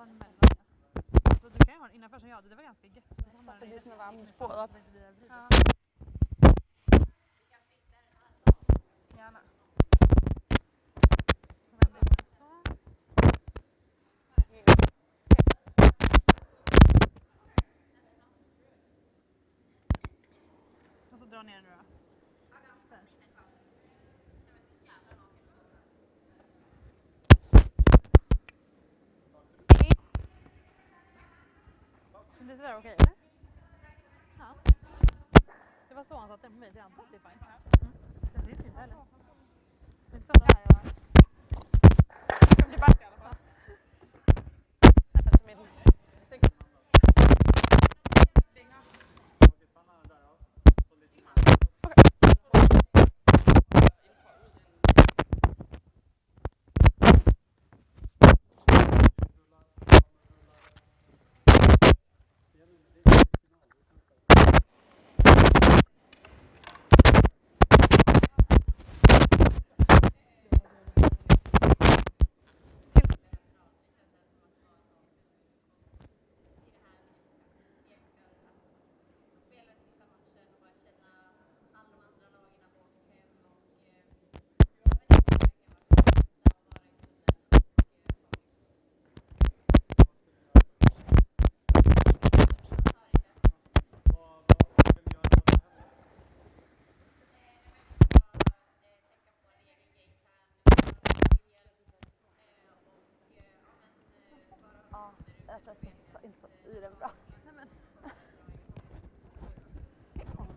en mellan. Så du kan ju ha den innanför som jag. Det var ganska gött. Det blir såna varmt spårat. Ja. Gärna. Så. Och så dra ner den nu då. Kändes det där okej, eller? Ja. Det var så han satte den på mig, så jag antar att det är fine. Den syns ju inte heller. Det ser inte så där jag... Jag blir back i alla fall. Jag tror inte så i det bra. Nej men.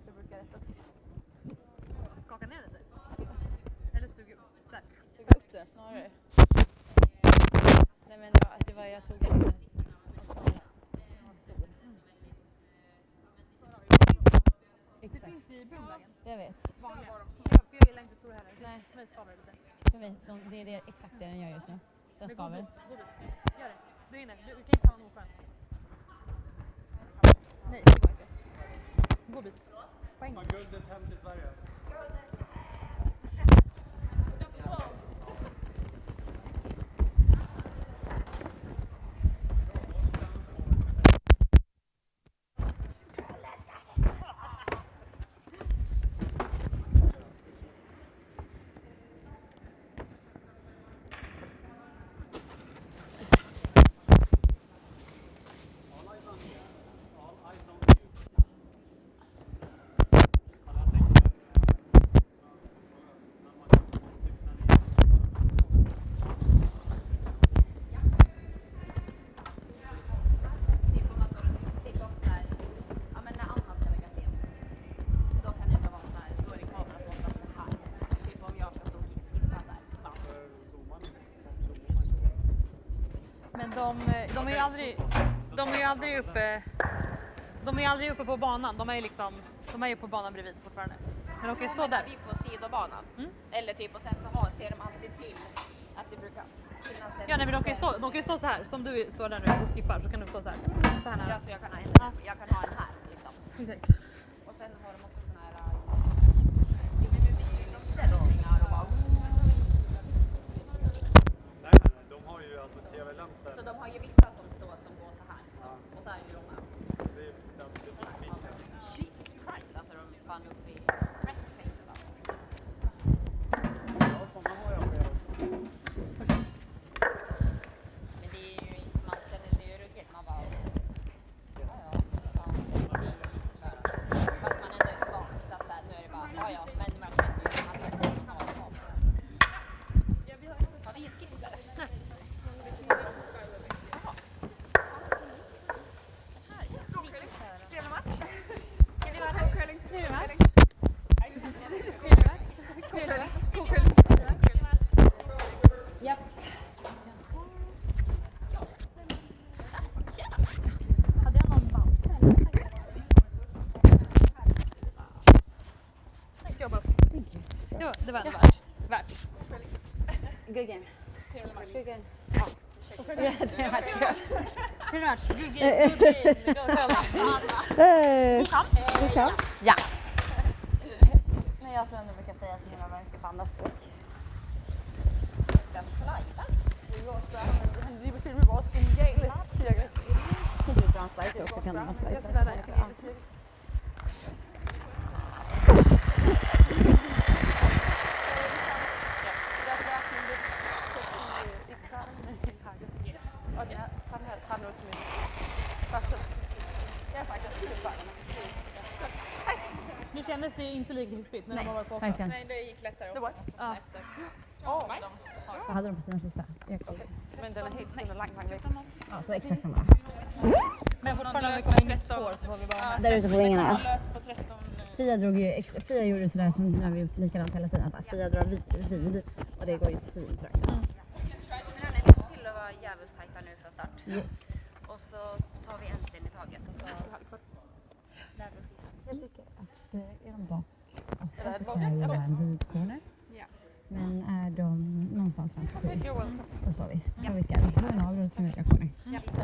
Det brukar rätta till. Skaka ner lite. Eller suga upp. Där. Suga upp det snarare. Nej men det var jag tog lite. Det finns i brunvägen. Jag vet. Vanliga. För jag gillar inte stora heller. Nej. För mig skaver det lite. För mig, det är exakt det den gör just nu. Den skaver. Gå dit. Gör det. Du är inne. Du kan inte ha någon ordförande. Nej, det går inte. Gå bit. Poäng. Har guldet hem till Sverige? De är ju aldrig uppe på banan. De är ju på banan bredvid fortfarande. Men de kan ju stå där. Vi på sidobanan. Eller typ, och sen så ser de alltid till att det brukar finnas en... Ja, nej, men de kan ju stå så här. Som du står där nu och skippar så kan du stå så här. Så här nära. Ja, så jag kan ha en här liksom. Exakt. Och sen har de också såna här... ställningar och bara... Nej, de har ju alltså tv-länsor. Så de har ju vissa som står som går så här liksom. Och så här är ju de här. Det är Jesus Christ, alltså de är fan uppe i breathface va? ja, sådana har jag själv också. Men det är ju inte, man känner sig ju ruggig. Man bara... Fast man ändå är så van så att så här, nu är det bara, men man känner ju att man är så har vi skippat det? Nej. Japp. Hade jag någon band? Snyggt jobbat. Ja, det var ändå värt. Good game. Good game. Pretty much. Good game. God kamp. Ja. Men jag som ändå brukar säga som jag verkar band efteråt. Ska vi kolla? Det är ju filmen var skin kan de måste. Jag ska ställa dig. Nu kändes det inte lika hispigt när de har varit på också. Verkligen. Nej, det gick lättare också. Ja. Vad hade de på sina sista? Men den är helt långt väck. Ja, så exakt samma. Men fortfarande om vi kommer in i ett spår så får vi bara... Där ute på vingarna. Lös på 13. Fia gjorde sådär som när vi gjort likadant hela tiden. Att Fia drar vid och det går ju svintrögt. Men hörni, vi ser till att vara djävulskt tajta nu från start. Yes. Och så tar vi en sten i taget och så lär vi oss i sen. Jag tycker att är de bak 8 så kan jag göra en vid corner. Ja. Men är de någonstans framför 7 då slår vi. Ja. Så vickar vi. Då är en av och då ska vi vika corner. Ja, så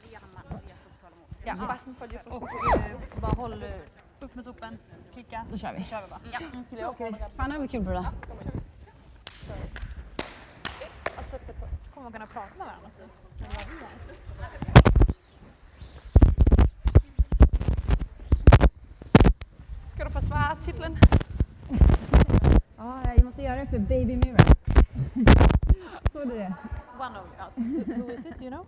vi jammar så vi har stort tålamod. Ja, passen följer först. Och bara håll upp med sopen, kicka. Då kör vi. Så kör vi bara. Ja. Okej. Fan, det var kul på det. Kommer man kunna prata med varandra också? Ska du försvara titeln? Ja, jag måste göra det för Baby Mirror. Såg du det? One of us. Who is it, you know?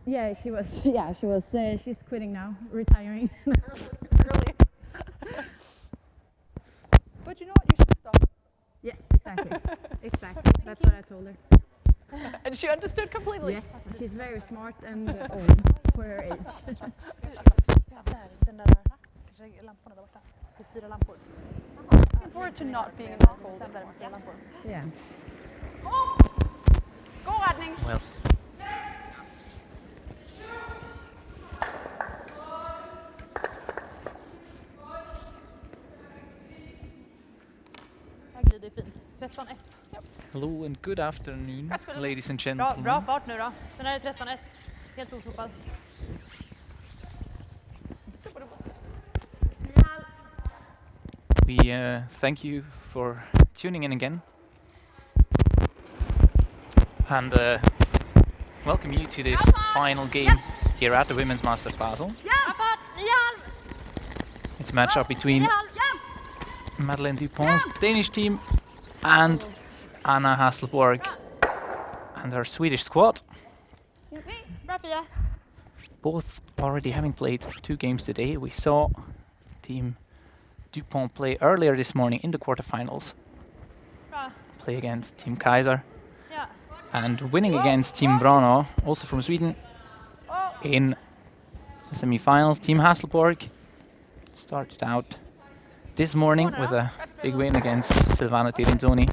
Yeah, she was. She's quitting now, retiring. Really? But you know what? You should stop. Yes, exactly. Exactly. That's what I told her. And she understood completely. Yes, she's very smart and old for her age. Ja, där, den där. Kanske lamporna där borta. Det är 4 lampor. Looking forward to not being in this cold. Sen där med 4 lampor. Yeah. Gå räddning! Well, Här glider det fint. 13-1. hello and good afternoon, ladies and Bra gentlemen. fart nu då. Den här är 13-1. Helt osopad. We thank you for tuning in again and welcome you to this final game here at the Women's Masters Basel. It's a matchup between Madeleine Dupont's Danish team and Anna Hasselborg and her Swedish squad. Bra Fia. Both already having played 2 games today. We saw Team Dupont play earlier this morning in the quarterfinals, Bra. play against Team Kaiser, Ja. and winning against Team Wrana, also from Sweden, in the semi-finals. Team Hasselborg started out this morning with a big win against Silvana Tirinzoni,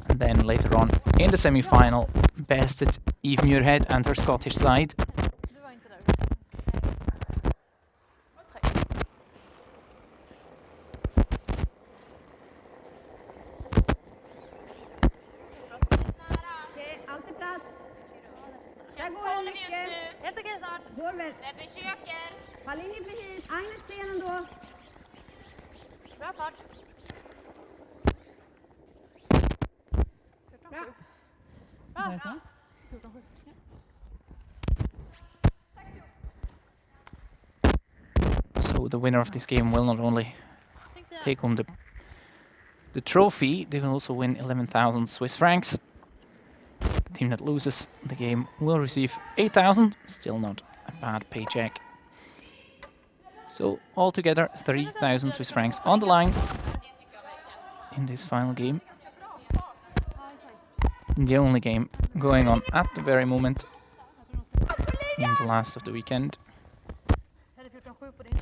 and then later on in the semi-final bested Eve Muirhead and her Scottish side. Du var inte där. Okej, allt är plats. Där går Håller en vi oss nyckel. nu? Helt okej snart. Går väl. Vi försöker. Fall in blir hit. Agnes benen då. Bra fart. Bra. Bra. Så. 14-7. So the winner of this game will not only take home the trophy, they will also win 11,000 Swiss francs. The team that loses the game will receive 8,000, still not a bad paycheck. So altogether 3,000 Swiss francs on the line in this final game. The only game going on at the very moment in the last of the weekend. Här är 14-7 på din.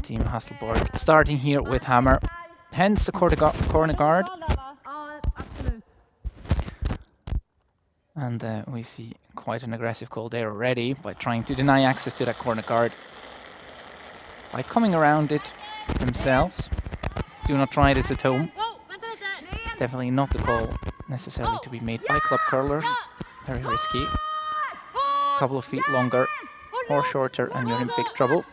Team Hasselborg starting here with hammer, hence the corner guard. Ja, absolut. And we see quite an aggressive call there already by trying to deny access to that corner guard by coming around it themselves. Do not try this at home. Definitely not the call necessarily to be made by club curlers. Very risky. A couple of feet longer or shorter and you're in big trouble.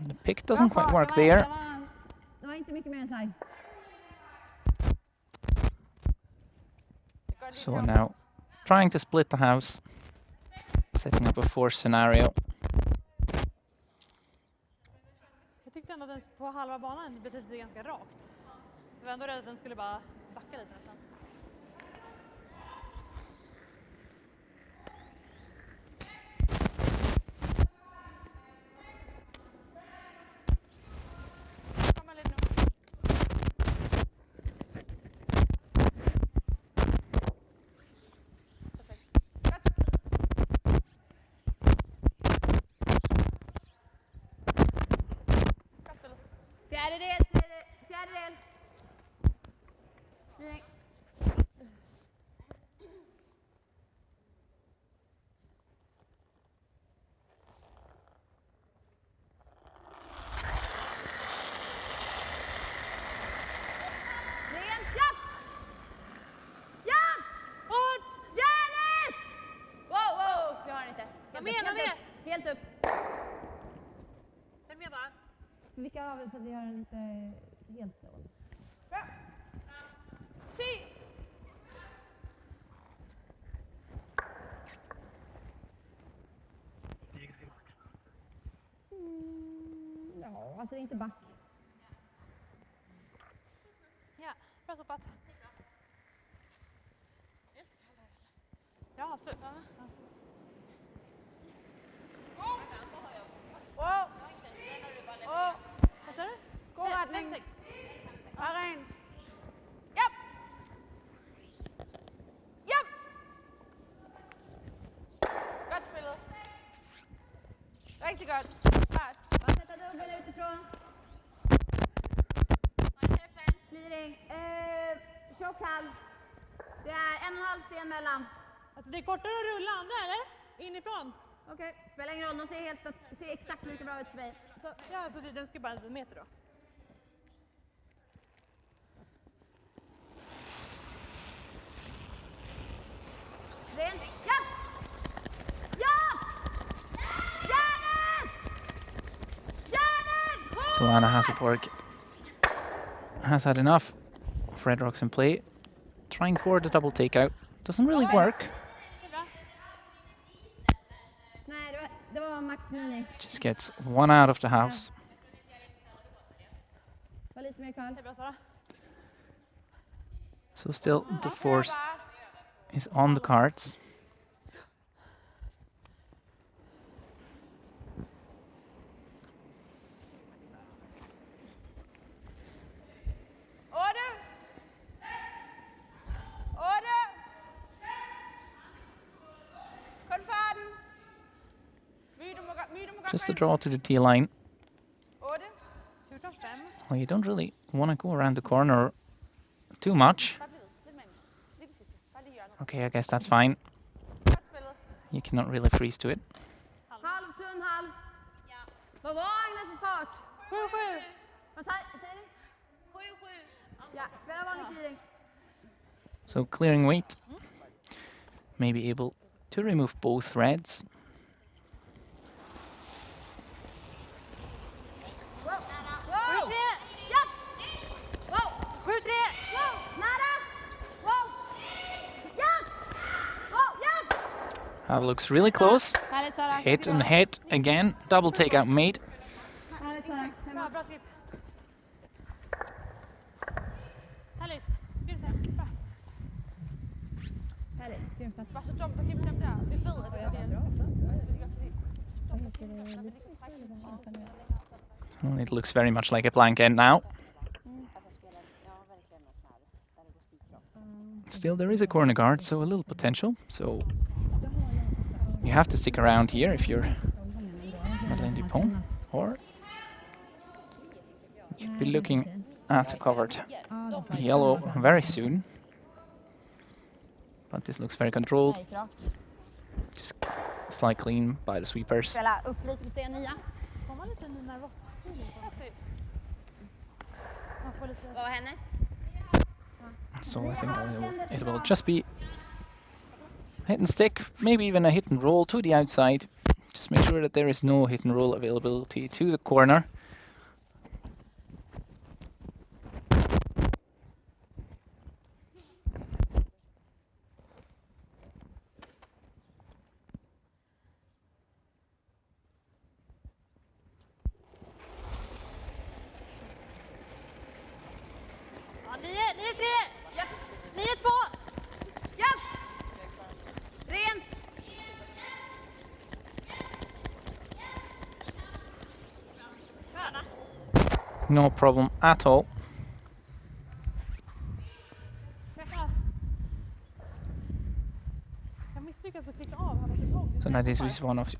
The Pick doesn't quite work there. Det var inte mycket mer än så här. So now trying to split the house, setting up a force scenario. Jag tyckte ändå att den på halva banan betydde sig ganska rakt. Jag var ändå rädd att den skulle bara backa lite nästan. Fjärdedel. Helt upp. Den med bara. Vilka av er så att vi har inte helt dåligt. Bra. Si. Ja, alltså det är inte back. Ja, bra sopat. Ja, absolut. Ja. Wow. Vad sa du? God räddning. 5-6. Aren. Japp. Japp. Gott spelat. Riktigt gott. Klart. Bara sätta dubbel utifrån. Clearing. Tjockhalv. Det är 1,5 sten mellan. Alltså det är kortare att rulla andra eller? Inifrån? Okej, spelar ingen roll. De ser exakt lika bra ut för mig. Så, ja, så den ska bara en meter då. Rent. Ja! Ja! Järnet! Järnet! So Anna Hasselborg has had enough. Red Rocks in play. Trying for the double takeout. Doesn't really work. Nej, det var max mini. Just gets one out of the house. Var lite mer Karl. Det är bra Sara. So still the force is on the cards. Just a draw to the T line. Well, you don't really want to go around the corner too much. Okay, I guess that's fine. You cannot really freeze to it. Halv, tunn halv. Vad var Agnes för fart? 7-7. Vad säger du? 7-7. Ja, spela vanlig clearing. So clearing weight. Maybe able to remove both reds. That looks really close. Hit and hit again. Double takeout made. Bra, bra skip. Härligt. Grymt här. Bra. Härligt, grymt satt. Varför de himlen där? Så Well, it looks very much like a blank end now. Still, there is a corner guard, so a little potential. So you have to stick around here if you're Madeleine Dupont, or you'd be looking at a covered yellow very soon. But this looks very controlled. Just slide clean by the sweepers. Spela upp lite på sten 9. Får man lite Nina Ross-feeling på det? Man får lite... Vad var hennes? So I think it will just be hit and stick, maybe even a hit and roll to the outside. Just make sure that there is no hit and roll availability to the corner. No problem at all. So now this is one of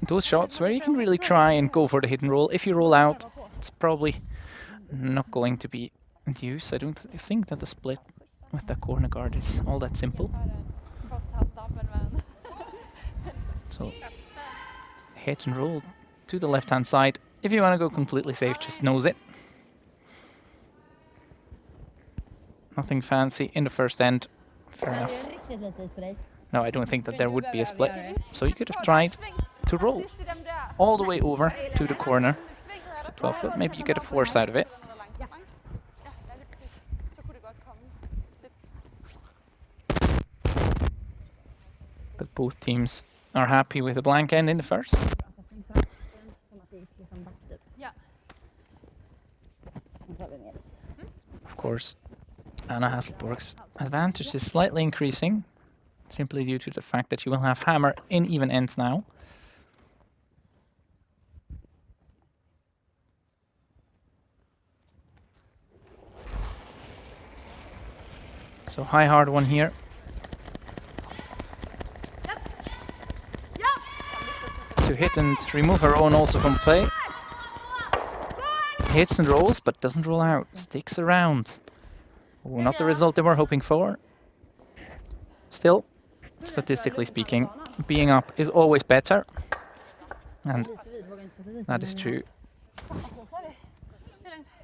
those shots where you can really try and go for the hit and roll. If you roll out, it's probably not going to be into use. I don't think that the split with the corner guard is all that simple. So hit and roll to the left hand side. If you want to go completely safe, just nose it. Nothing fancy in the first end. Fair enough. No, I don't think that there would be a split. So you could have tried to roll all the way over to the corner to 12 foot. Maybe you get a force out of it. But both teams are happy with a blank end in the first. Of course, Anna Hasselborg's advantage is slightly increasing, simply due to the fact that you will have hammer in even ends now. So high hard one here. To hit and remove her own also from play. Hits and rolls, but doesn't roll out. Sticks around. Oh, not the result they were hoping for. Still, statistically speaking, being up is always better. And that is true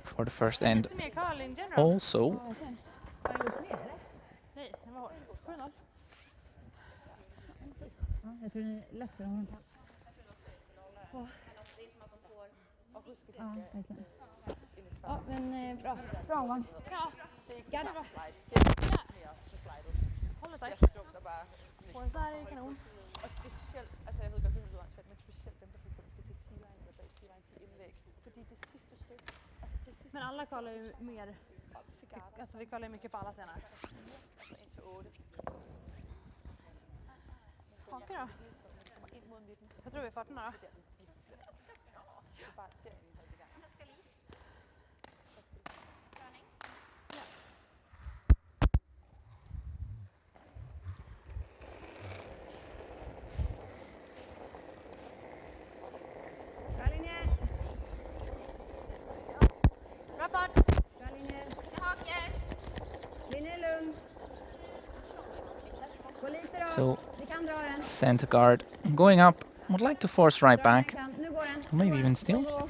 for the first end. Also, ja, men bra. Bra omgång. Ja, det är håller tajt. Och så här är kanon. Og specielt, altså jeg ved godt, det lyder åndssvagt, men specielt dem, der for eksempel skal til T-line eller bag T-line til indlæg. Fordi det sidste stykke, altså det sidste... Men alla kollar ju mer, alltså vi kollar ju mycket på alla scener. Altså ind til 8. Hake då? Ind mod midten. Jag tror vi får den då. Det er bare der, vi holder i gang. bra linje. Bra fart! Bra linje. Hake! Linje lugn. Gå lite då. so Vi kan dra den. center guard going up. Would like to force right back. Nu går den. Or maybe even still. Gå.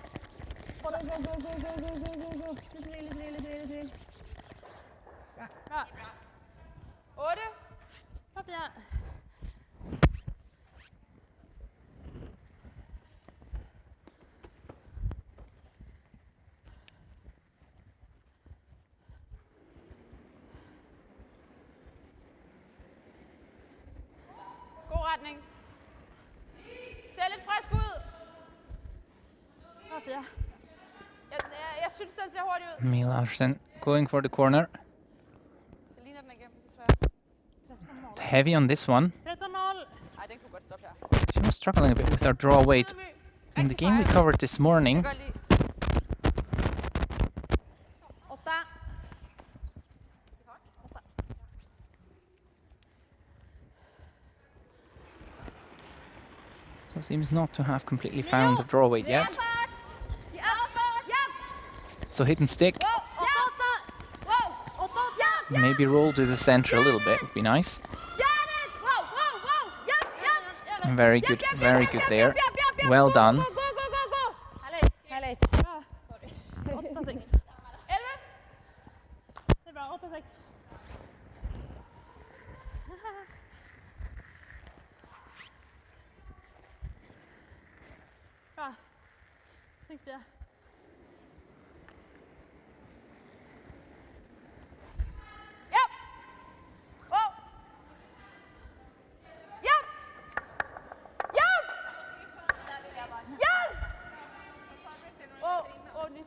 Lite till. Bra! 8. Bra Pia! God retning. Ser lidt frisk ud. Bra Pia! Jeg synes, den ser hurtig ud. Emil Larsen going for the corner. Jeg ligner den igennem, desværre. Heavy on this one. 13-0! Ej, den kunne godt stoppe her. She was struggling a bit with her draw weight. In the game we covered this morning, Jeg kan godt lide. 8. so seems not to have completely found the draw weight yet. So hit and stick. Maybe roll to the center a little bit would be nice. Very good there. Well done. Härligt. Bra! 8-6. 11. Det är bra, 8-6. Bra! Snyggt Pia! Japp! Wow! Japp! Japp! Yes! Nyt.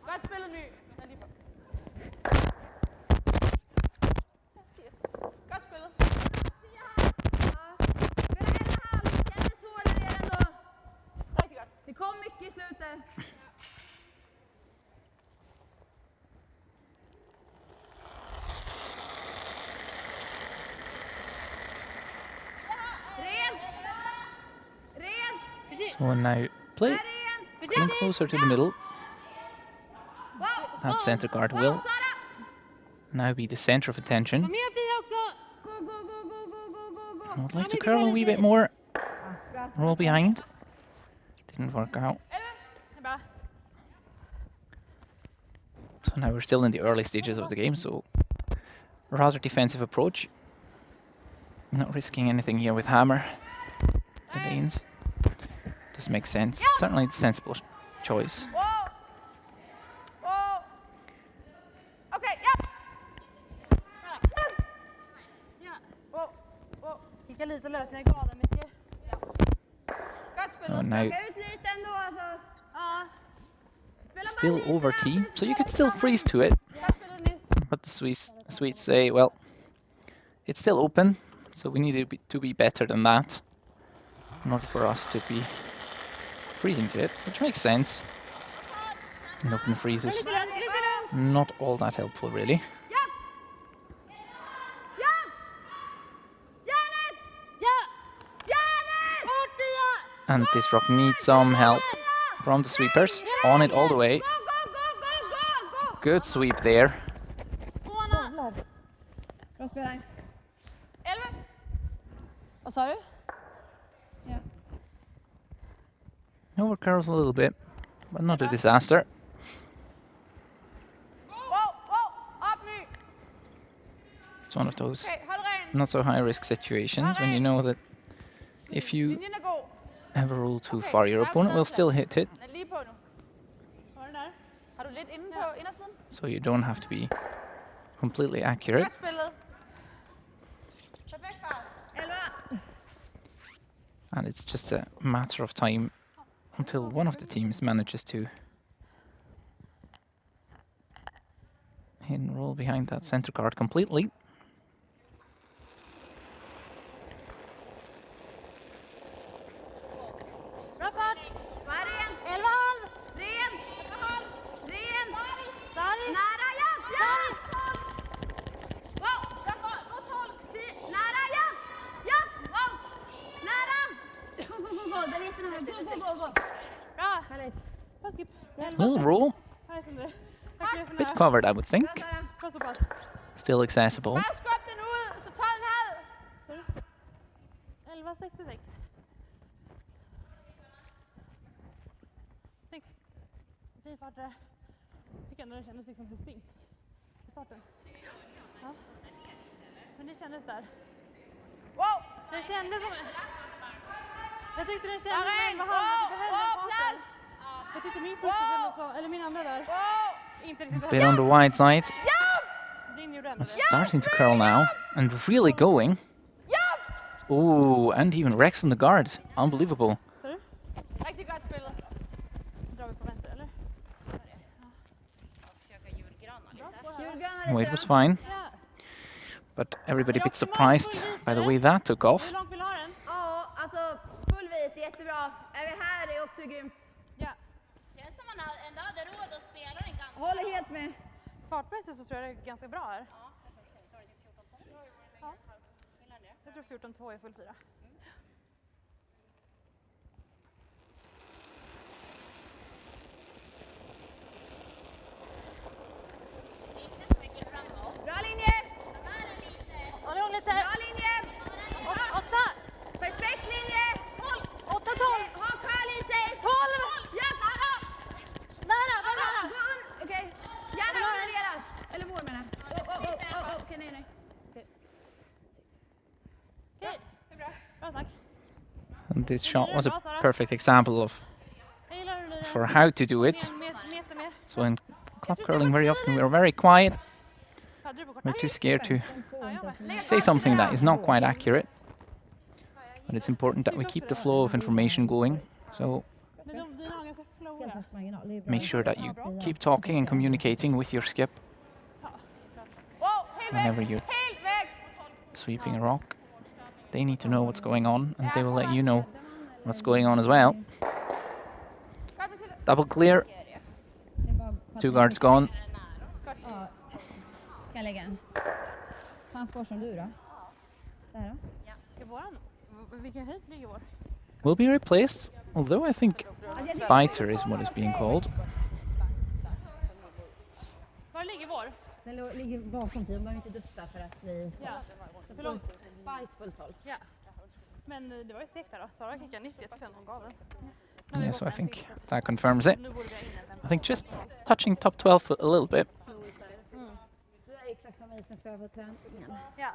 Godt spillet, My. Godt spillet. Rigtig godt. Det kom mycket i slutet. So now play getting closer to the middle. That center guard will now be the center of attention. I would like to curl a wee bit more. Roll behind. Didn't work out. So now we're still in the early stages of the game, so rather defensive approach. Not risking anything here with hammer. The lanes. Does make sense. Certainly it's a sensible choice. Okay, ja! Kika lite lös, men jag gav den mycket. Oh, now Ut lite ändå alltså. Ja. still over T, so you could still freeze to it. But the Swedes say, well, it's still open, so we need to be better than that in order for us to be freezing to it, which makes sense. And open freezes, not all that helpful really. And this rock needs some help from the sweepers. On it all the way. Good sweep there. Bra spelare. 11. Vad sa du? Overcurls a little bit, but not a disaster. It's one of those not so high risk situations when you know that if you ever roll too far, your opponent will still hit it. So you don't have to be completely accurate. And it's just a matter of time until one of the teams manages to hit and roll behind that center guard completely. Little roll. Bit covered, I would think. Still accessible. 11,66. Snyggt. Fin fart där. Tycker ändå det kändes liksom distinkt i farten. Ja. Men det kändes där. Wow! Det kändes som... Jag tyckte det kändes som vad han behövde farten. Jag tyckte min första kändes så, eller min andra där. Inte riktigt Bit on the wide side. Starting to curl now and really going. Oh, and even Rex on the guard. Unbelievable. Riktigt gott spelat. Drar vi på vänster eller? Weight was fine. But everybody a bit surprised by the way that took off. Hur långt vill du ha den? Ja, alltså full vit, jättebra. Är vi här är också grymt. Ja. Känns som man ändå hade råd att spela den ganska Håller helt med. Fartmässigt så tror jag det är ganska bra här. Ja. Jag tror 14,2 är full 4. Bra linje! Håll igång lite! Bra linje! 8! Perfekt linje! 8, 12! Ha kall i sig! 12! Ja! Nära! Okej. Gärna under deras. Eller vår menar jag. Okej, nej. Okej, bra tack. And this shot was a perfect example of for how to do it. So in club curling very often we are very quiet. We're too scared to say something that is not quite accurate. But it's important that we keep the flow of information going. So make sure that you keep talking and communicating with your skip whenever you're sweeping a rock. They need to know what's going on and they will let you know what's going on as well. Double clear. 2 guards gone. Kan jag lägga en? Fanns kvar som du då? Där då? Vilken höjd ligger vår? Will be replaced. Although I think biter is what is being called. Var ligger vår? Den ligger bakom tid, de behöver inte dutta för att bli Ja. så För långt. bite fullt håll. Ja. Men det var ju segt där då. Sara kickade 91% hon gav den. Yeah, so I think that confirms it. Nu borde vi ha in I think just touching top 12 a little bit. Det är exakt som vi som spelar på träningen. Ja.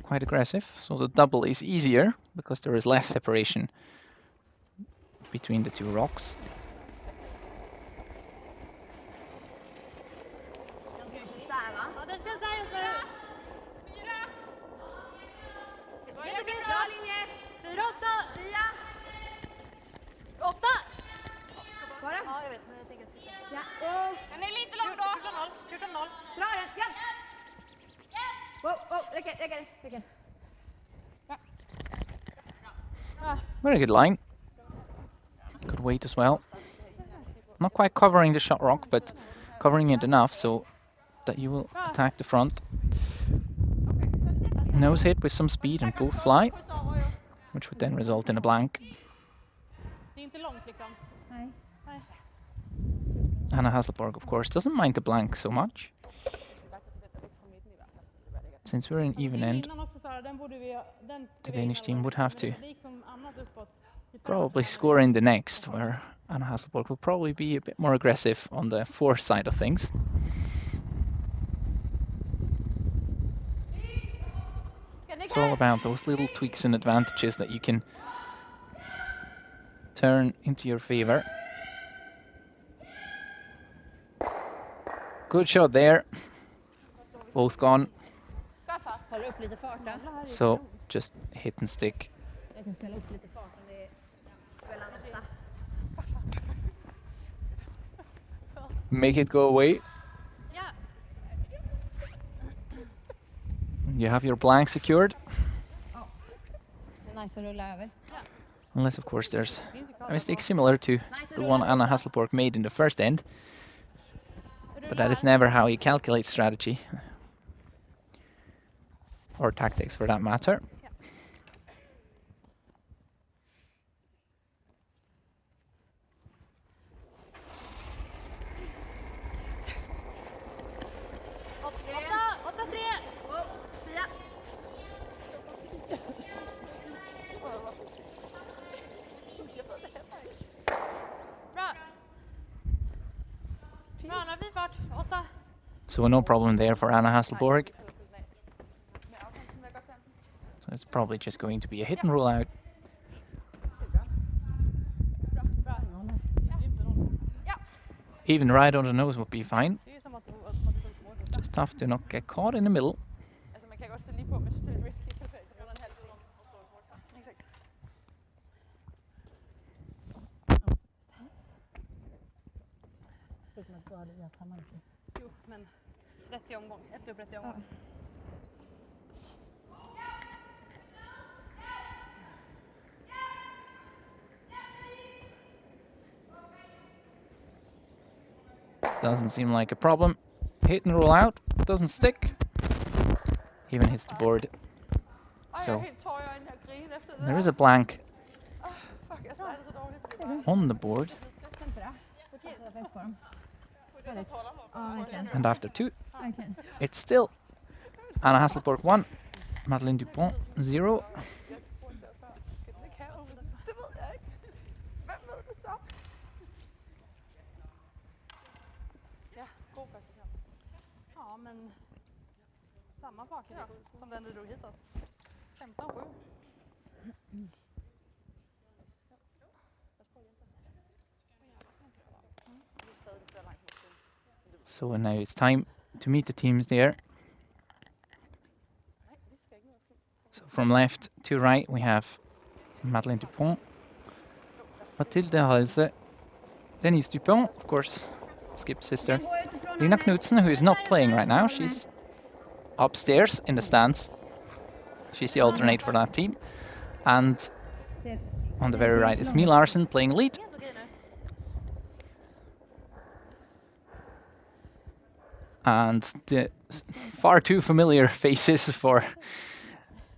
Quite aggressive, so the double is easier because there is less separation between the two rocks. Ja, den känns där just nu. 4. Bra linje. 4, 8. 8. Bara? Ja, jag vet. Men jag tänker att sitta. Ja. Den är lite lång då. 14-0. Dra den, ja! Räcker. Very good line. Good weight as well. Not quite covering the shot rock, but covering it enough so that you will attack the front. Nose hit with some speed and both fly, which would then result in a blank. Det är inte långt liksom. Nej. Anna Hasselborg, of course, doesn't mind the blank so much. Since we're in even end, Innan också Sara, den borde vi den ska the vi Danish in team would have to det gick som annars uppåt. probably score in the next, where Anna Hasselborg will probably be a bit more aggressive on the force side of things. It's all about those little tweaks and advantages that you can turn into your favor. Good shot there. Both gone. Håller upp lite fart då. So just hit and stick. Jag kan spela upp lite fart om det är mellan 8. Make it go away. Ja. You have your blank secured. Det är nice att rulla över. Unless of course there's a mistake similar to the one Anna Hasselborg made in the first end. But that is never how you calculate strategy. Or tactics for that matter. So no problem there for Anna Hasselborg. So it's probably just going to be a hit and roll out. Even right on the nose would be fine. Just tough to not get caught in the middle. Altså man kan godt stå lige på, men jeg synes det er lidt risky tilfælde. Det er en halv time. Exakt. Det är som att du hade velat hamna inte. Jo, men rätt i omgång. Ett upp, rätt i omgång. Doesn't seem like a problem. Hit and roll out. Doesn't stick. Even hits the board. So there is a blank on the board. And after 2, it's still Anna Hasselborg 1, Madeleine Dupont 0. Ja, men samma paket som den du drog hitåt. 15-7. So now it's time to meet the teams there. So from left to right we have Madeleine Dupont, Mathilde Halse, Denise Dupont, of course, Skip's sister, Lina Knudsen, who is not playing right now. She's upstairs in the stands. She's the alternate for that team. And on the very right is Mi Larsen playing lead. And the far too familiar faces for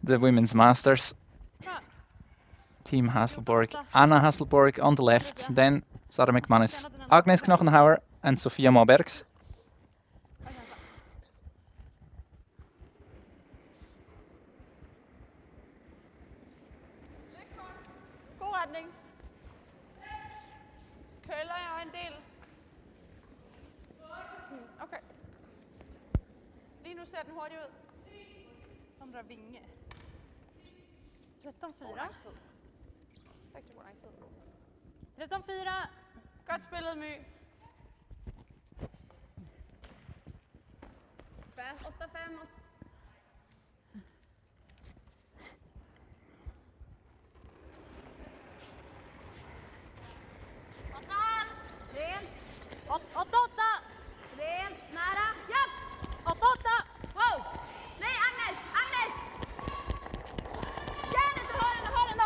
the women's masters. Team Hasselborg. Anna Hasselborg on the left, then Sara McManus, Agnes Knochenhauer and Sofia Mobergs. God retning. Køller jeg en del. Okay. Lige nu ser den hurtigt ud. Andra vinge. 13-4. Rigtig god lang tid. 13-4. Godt spillet, My. Fast 8-5. Rent. 8-8. Rent. Nära. Japp. 8-8. Wow. Nej, Agnes. Agnes. Gärna, du har den.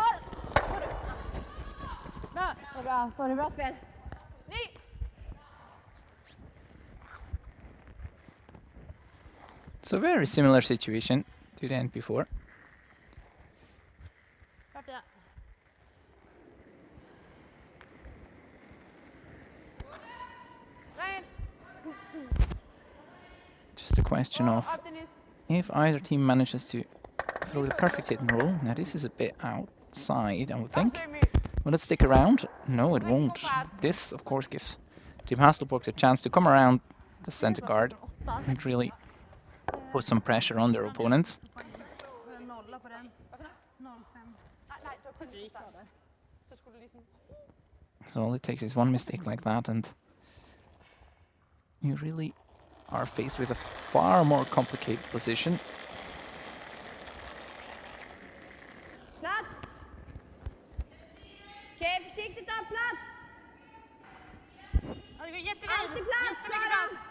Bra. Bra. Sorry, bra spel. 9. It's a very similar situation to the end before. Bra, Pia. Ren. Just a question of Op, Dennis. if either team manages to throw the perfect hit and roll. Now this is a bit outside, I would think. Søg, My. Will it stick around? No, it won't. This, of course, gives Team Hasselborg a chance to come around the center guard and really put some pressure on their opponents. Nolla på den. 0-5. Nej, det var kun Det gick bra där. Så skulle du lige sådan. So all it takes is one mistake like that and you really are faced with a far more complicated position. Plats. Okej, försiktigt då, plats. Ja, det går jättegott. Alltid plats, Jättemycket Sara. plats.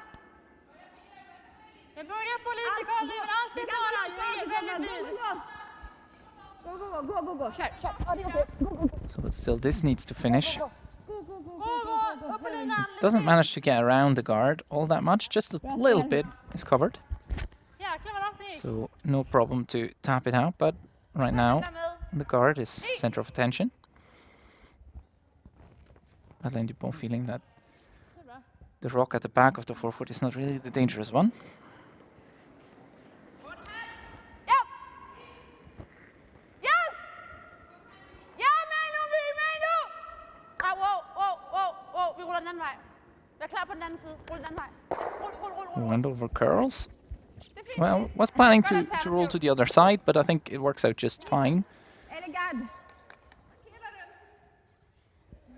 Det börjar få lite koll över allt det, Sara. Det är väldigt fint. Gå. Kör. Ja, det var fint. Gå. So but still this needs to finish. Gå. Upp på linan. Doesn't manage to get around the guard all that much, just a little bit is covered. Jäklar vad rakt det gick. So no problem to tap it out, but right now Der med. the guard is center of attention. Madeleine Dupont feeling that Det är bra. the rock at the back of the forefoot is not really the dangerous one. Ja. Yes. Ja, Manu, vi nu. Ah, wow. Vi ruller den anden vej. Vær klar på den anden side. Rul den anden vej. Rul. Went over curls. Det er fint. Well, was planning to roll to the other side, but I think it works out just fine. Elegant.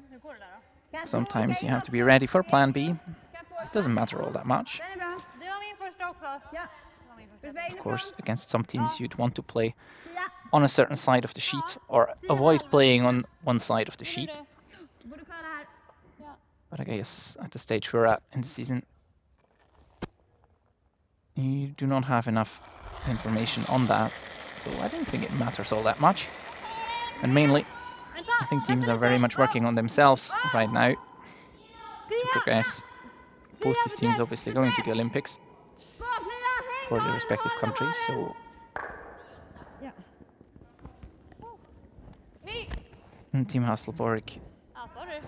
Hur går det där då? Sometimes you have to be ready for plan B. It doesn't matter all that much. Den är bra. Det var min första också. Ja. Det var min första. Of course, against some teams you'd want to play Ja. on a certain side of the sheet or avoid playing on one side of the sheet. Du borde klara här. But I guess at the stage we're at in the season, you do not have enough information on that. So I don't think it matters all that much. And mainly, I think teams are very much working on themselves right now to progress. Both these teams obviously going to the Olympics Gå, Fia. for their respective countries. So Ja. 9. Team Hasselborg Ah, sorry.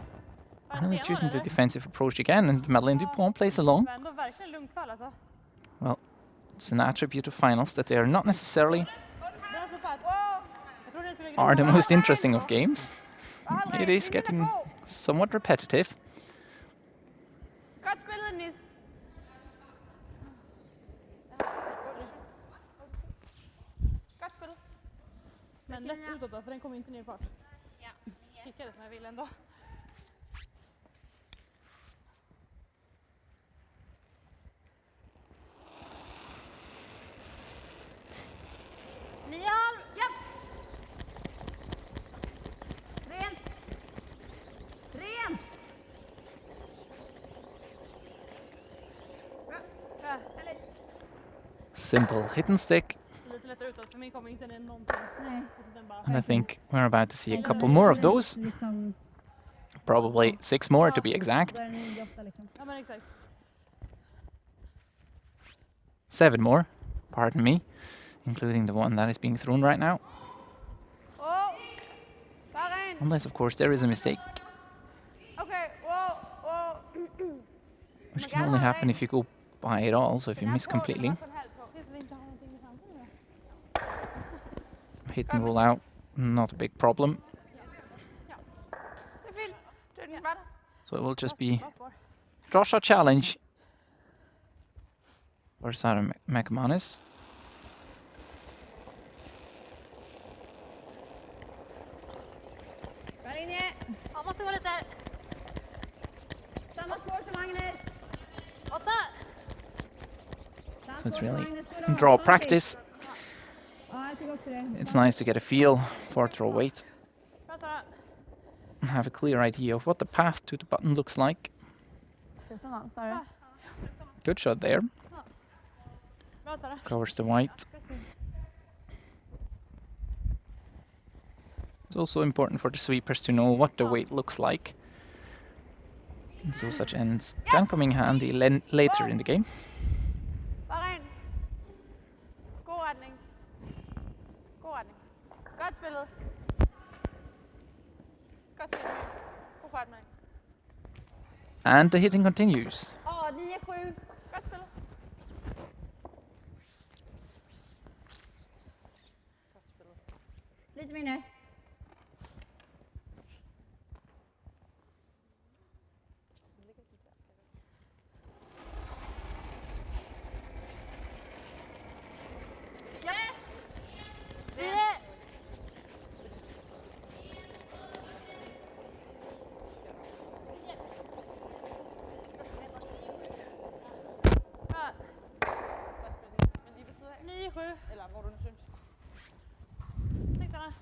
really choosing the defensive approach again, and Madeleine Dupont plays along. Men ändå verkligen lugnt fall alltså. Well, it's an attribute of finals that they are not necessarily Bra sopat. Jag trodde det skulle are the most interesting of games. It is getting somewhat repetitive. Godt spillet, Nis. Godt spillet. Men lätt utåt då, för den kommer inte ner i fart. Ja. Kickade som jag ville ändå. Nian! Japp. Rent. Rent. Bra. Ja, Eller, Simple hit and stick, lite lättare utåt, för min kommer inte ner någonting. nej. Alltså den bara... and I think we're about to see a couple more of those. Liksom, Probably 6 more to be exact. då är den 98 liksom. Ja men exakt. 7 more, pardon me, including the one that is being thrown right now. Åh. Bare Unless, of course, there is a mistake, Okay, whoa, whoa. which can only happen if you go by it all, so if you miss completely. Hit and roll out, not a big problem. Det er fint. Det er den var der. So it will just be draw shot challenge for Sara McManus. Bra linje. Ja, måste gå lite. Samma spår som Agnes. 8. So it's really draw practice. Ja, jag tycker också det. It's nice to get a feel for throw weight. Bra Sara. Have a clear idea of what the path to the button looks like. 14 sorry. Good shot there. Bra Sara. Covers the white. It's also important for the sweepers to know what the weight looks like. And so such ends can come in handy later in the game. Bare ren. God retning. God retning. Godt spillet. Godt spillet. God forretning. And the hitting continues. 9-7. Godt spillet. Lite mindre. Men lige ved siden af. 9-7. Eller hvor du nu synes. Snyggt Anna.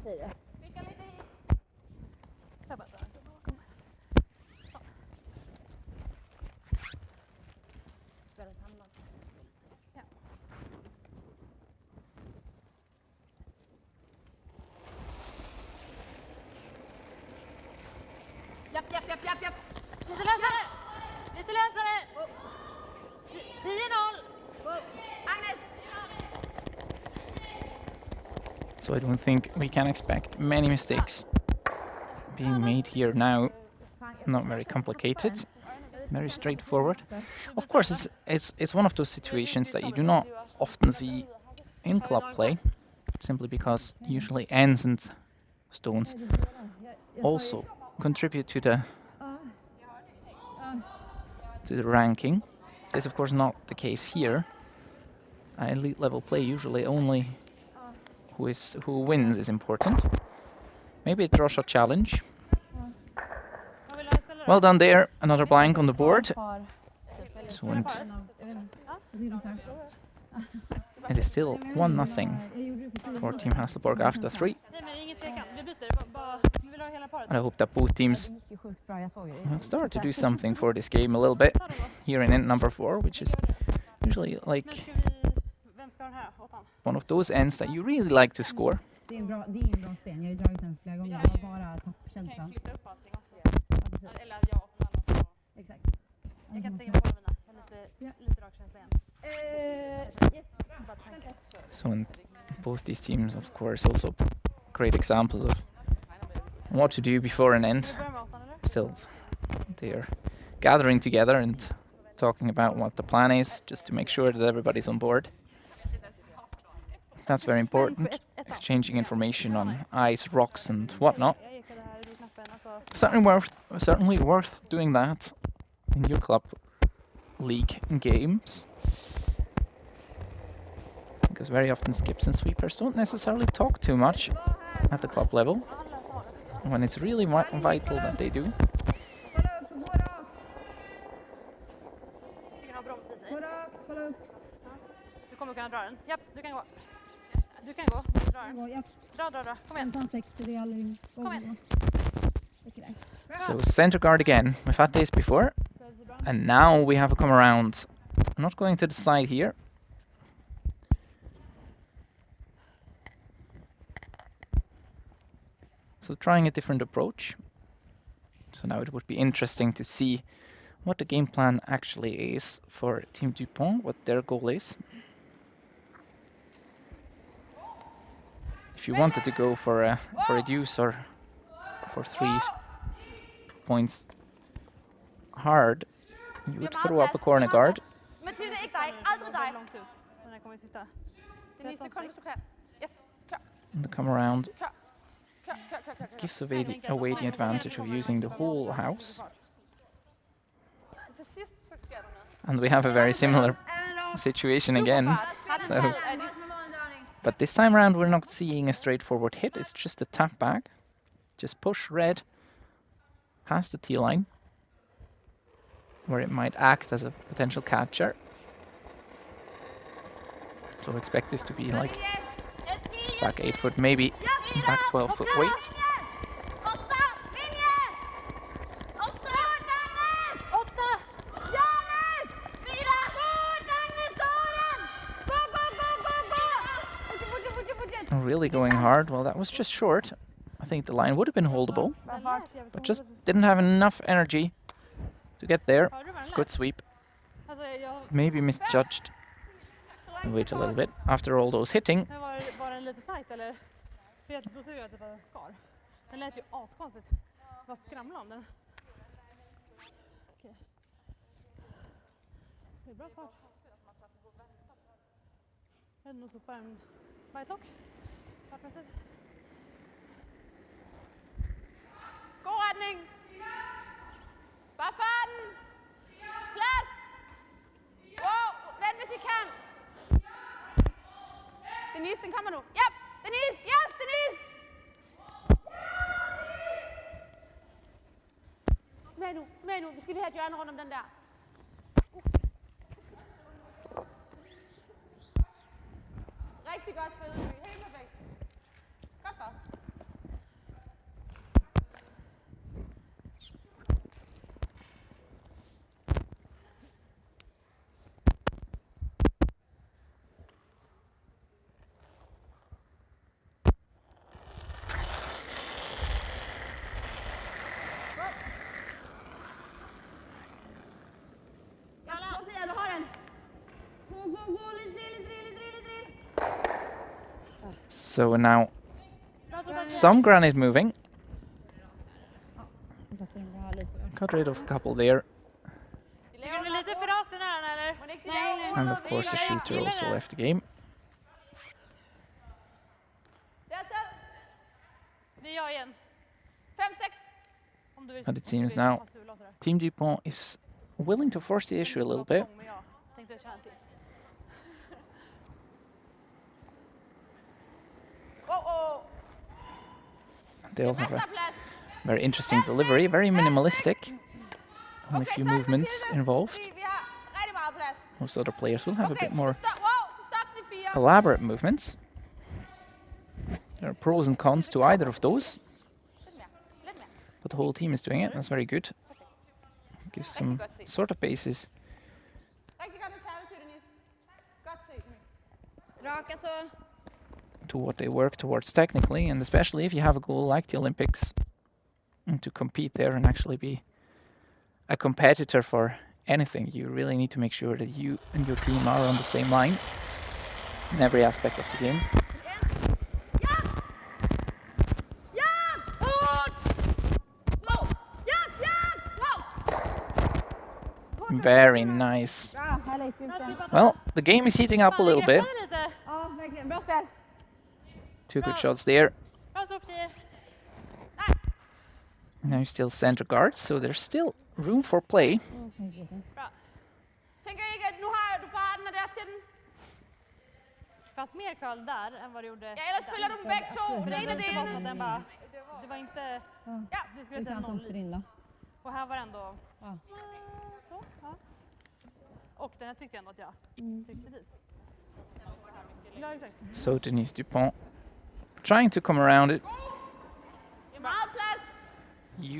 Säg det. Vicka lite i. Jag bara drar en så bakom. Så. Börjar samlas. Ja. Japp. Lite lösare! Lite lösare! 10-0! Agnes! So I don't think we can expect many mistakes being made here now. Not very complicated, very straightforward. Of course, it's one of those situations that you do not often see in club play, simply because usually ends and stones also contribute to the ranking. This, of course, not the case here. Elite level play usually only who wins is important. Maybe a draw shot challenge. Well done there, another blank on the board. So it is still 1-0 for Team Hasselborg after 3. And I hope that both teams will start to do something for this game a little bit here in end number 4, which is usually like one of those ends that you really like to score. Det är ingen bra sten. Jag har ju dragit den flera gånger. Jag har bara tappkänslan. Eller jag och någon annan. Exakt. Jag kan tänka på mina. Jag har lite rakkänsla igen. So and both these teams, of course, also great examples of what to do before an end. Still, they are gathering together and talking about what the plan is, just to make sure that everybody's on board. That's very important, exchanging information on ice, rocks and whatnot. Certainly worth doing that in your club league games. Because very often skips and sweepers don't necessarily talk too much at the club level, when it's really vital that they do. de precis säger. Kolla upp. Du kommer kunna dra den. Japp, du kan gå. Du kan gå. Dra den. Dra. Kom igen. 60, det är aldrig. Kom igen. So center guard again. We've had this before. And now we have a come around. I'm not going to the side here. So trying a different approach. So now it would be interesting to see what the game plan actually is for Team Dupont, what their goal is. If you wanted to go for a deuce or for 3 points hard, you would throw up a corner guard. Mathilde, ikke dig. Aldrig dig. Långt ut. Så den kommer sitta. Denise, det kommer du kan. Yes, kør. And the come around Kør. gives away the advantage of using the whole house. Til sidst, så sker der noget. And we have a very similar situation again. So, but this time around we're not seeing a straightforward hit, it's just a tap back. Just push red past the T-line, where it might act as a potential catcher. So expect this to be like back 8 foot, maybe back 12 foot weight. Really going hard. Well, that was just short. I think the line would have been holdable, but just didn't have enough energy to get there. Good sweep. Maybe misjudged. Wait a little bit. After all those hitting. Var den lite tight eller? För då såg jag att det var en skar. Den lät ju askonstigt. Vad skramlade om den? Okej. Det är bra fart. Jag hade nog sopa en bajtlock. Fartmässigt. God retning. Bare farten. Plads. Wow, vend hvis I kan. Denise, den kommer nu. Yep, Denise, yes, Denise. Med nu. Vi skal lige have et hjørne rundt om den der. Rigtig godt spillet, helt perfekt. Godt så. So now some granite moving. Got rid of a couple there. And of course the shooter also left the game. But it seems now Team Dupont is willing to force the issue a little bit. They'll have a very interesting delivery, very minimalistic. Only a few movements involved. Most other players will have a bit more elaborate movements. There are pros and cons to either of those. But the whole team is doing it, that's very good. Gives some sort of basis to what they work towards technically, and especially if you have a goal like the Olympics, and to compete there and actually be a competitor for anything, you really need to make sure that you and your team are on the same line in every aspect of the game. Very nice. Well, the game is heating up a little bit. Two good shots there. Now still center guards, so there's still room for play. Fast mer curl där än vad det gjorde. Ja, eller spelar de bägge två? För det ena delen. Det var inte... Ja, det skulle säga noll. Och här var det ändå... Så, ja. Och den här tyckte jag ändå att jag tryckte dit. Ja, exakt. So Denise Dupont trying to come around it. Det är meget plads.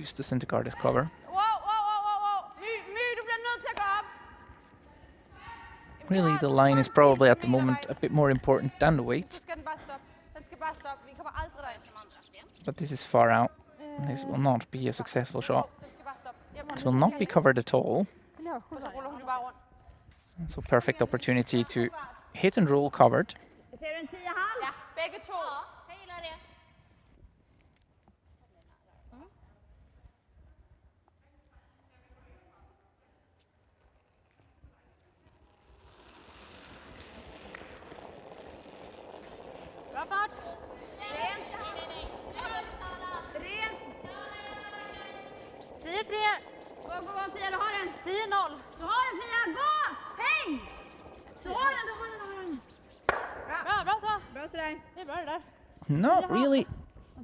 Use the center guard as cover. Wow. My, du bliver nødt til at gå op. Really, the line is probably at the moment a bit more important than the weight, Så skal den bare stoppe. Den skal bare stoppe. Vi kommer aldrig derind som andre. but this is far out. This will not be a successful shot. Den skal bare stoppe. It will not be covered at all. Og så ruller hun det bare rundt. So perfect opportunity to hit and roll covered. Ser du en 10,5? Ja, begge to. Jag gillar det. Bra fart! Rent! 10-3! Gå, Fia, du har den! 10-0! Du har den, Fia! Gå! Häng! Så har den! Bra så! Bra sådär. Det är bra det där. Not really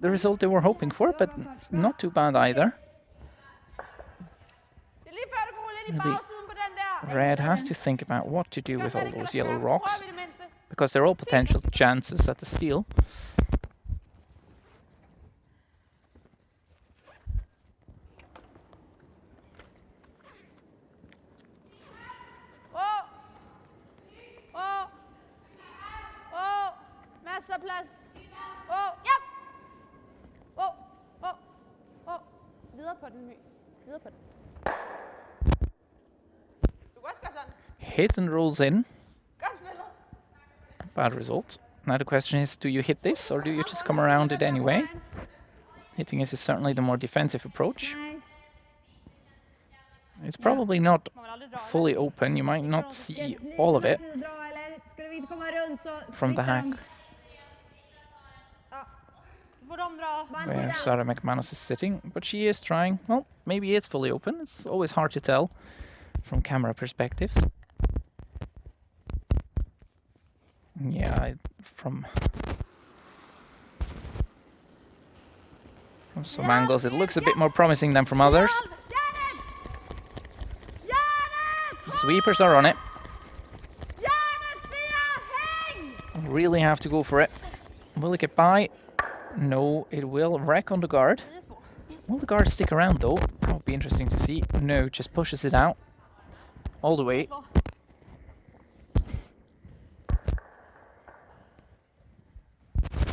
the result they were hoping for, but not too bad either. Det er lige før, du går lidt i Really, bagsiden på den der. Red has to think about what to do with all those yellow rocks, Prøver vi det mindste. because they're all potential chances at the steal. Masser af plads. Ja. Videre på den, My. Videre på den. Du kan også gøre sådan. Hit and rolls in. Godt spillet. Bad result. Now the question is, do you hit this or do you just come around it anyway? Hitting this is certainly the more defensive approach. It's probably not fully open. You might not see all of it Ska du inte komma runt så from the hack Får de dra? where Sarah McManus is sitting, but she is trying. Well, maybe it's fully open. It's always hard to tell from camera perspectives. Yeah, from some angles it looks a bit more promising than from others. The sweepers are on it. Really have to go for it. Will it get by? No, it will wreck on the guard. Will the guard stick around though? That would be interesting to see. No, just pushes it out all the way.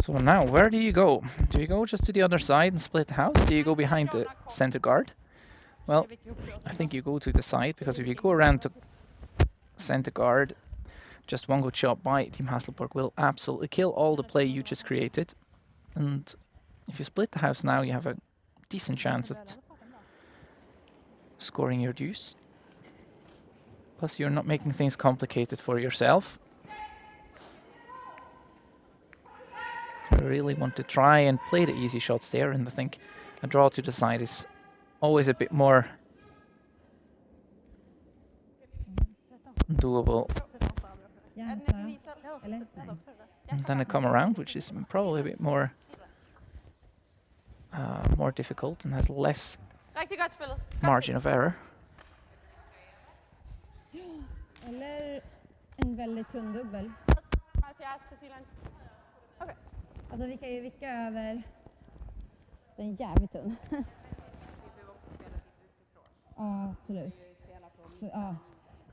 So now, where do you go? Do you go just to the other side and split the house? Do you go behind the center guard? Well, I think you go to the side, because if you go around to center guard, just one good shot by Team Hasselborg will absolutely kill all the play you just created. And if you split the house now, you have a decent chance at scoring your deuce. Plus, you're not making things complicated for yourself. I really want to try and play the easy shots there, and I think a draw to the side is always a bit more doable than a come around, which is probably a bit more more difficult and has less Rigtig godt spillet. margin of error. Eller en väldigt tunn dubbel. 70 til Silan. Okay. Alltså vi kan ju vicka över. Den är jävligt tunn. Ja, absolut. Så, ja.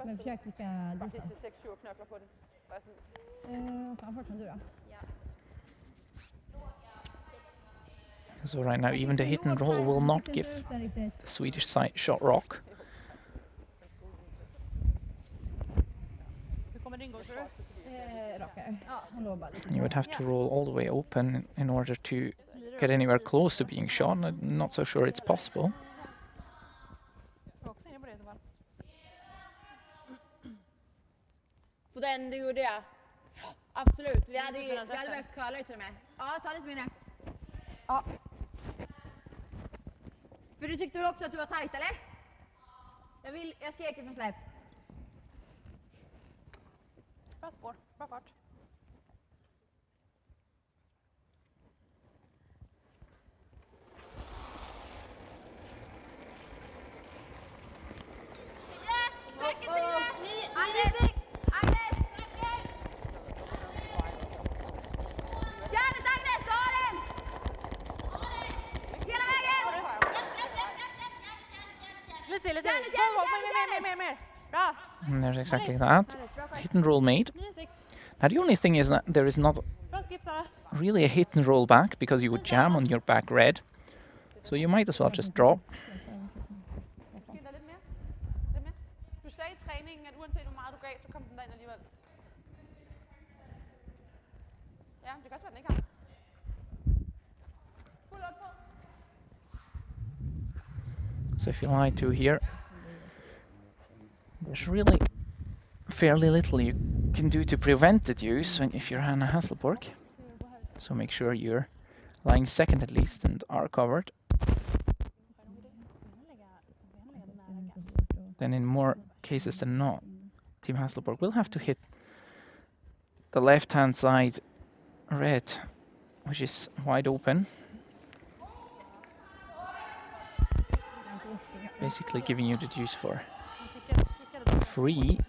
Men försök vicka Bare dit. sidste 6-7 knokler på den. Bare sådan. Vad fan fortsätter du då? So right now, even the hit and roll will not give the Swedish side shot rock. Hur kommer din gå, tror du? Rakare. Hon låg bara lite. You would have to roll all the way open in order to get anywhere close to being shot. I'm not so sure it's possible. Jag var också inne på det i så fall. På den du gjorde ja. Absolut. Vi hade behövt curla till och med. Ja, ta lite mindre. Ja. För du tyckte väl också att du var tajt, eller? Jag skrek från släpp. Bra spår, bra fart. And there's exactly that. Hit and roll made. 9-6. Now the only thing is that there is not Bra skip Sara. really a hit and roll back because you would jam on your back red. So you might as well just draw. Skynde dig lidt mere. Lidt mere. Du sagde i træningen, at uanset hvor meget du gav, så kom den derind alligevel. Ja, det kan også være, den ikke har. Fuld op på. So if you lie to here, there's really fairly little you can do to prevent the deuce if you're Hannah Hasselborg. So make sure you're lying second at least and are covered. Then in more cases than not, Team Hasselborg will have to hit the left-hand side red, which is wide open. Basically giving you the deuce for free.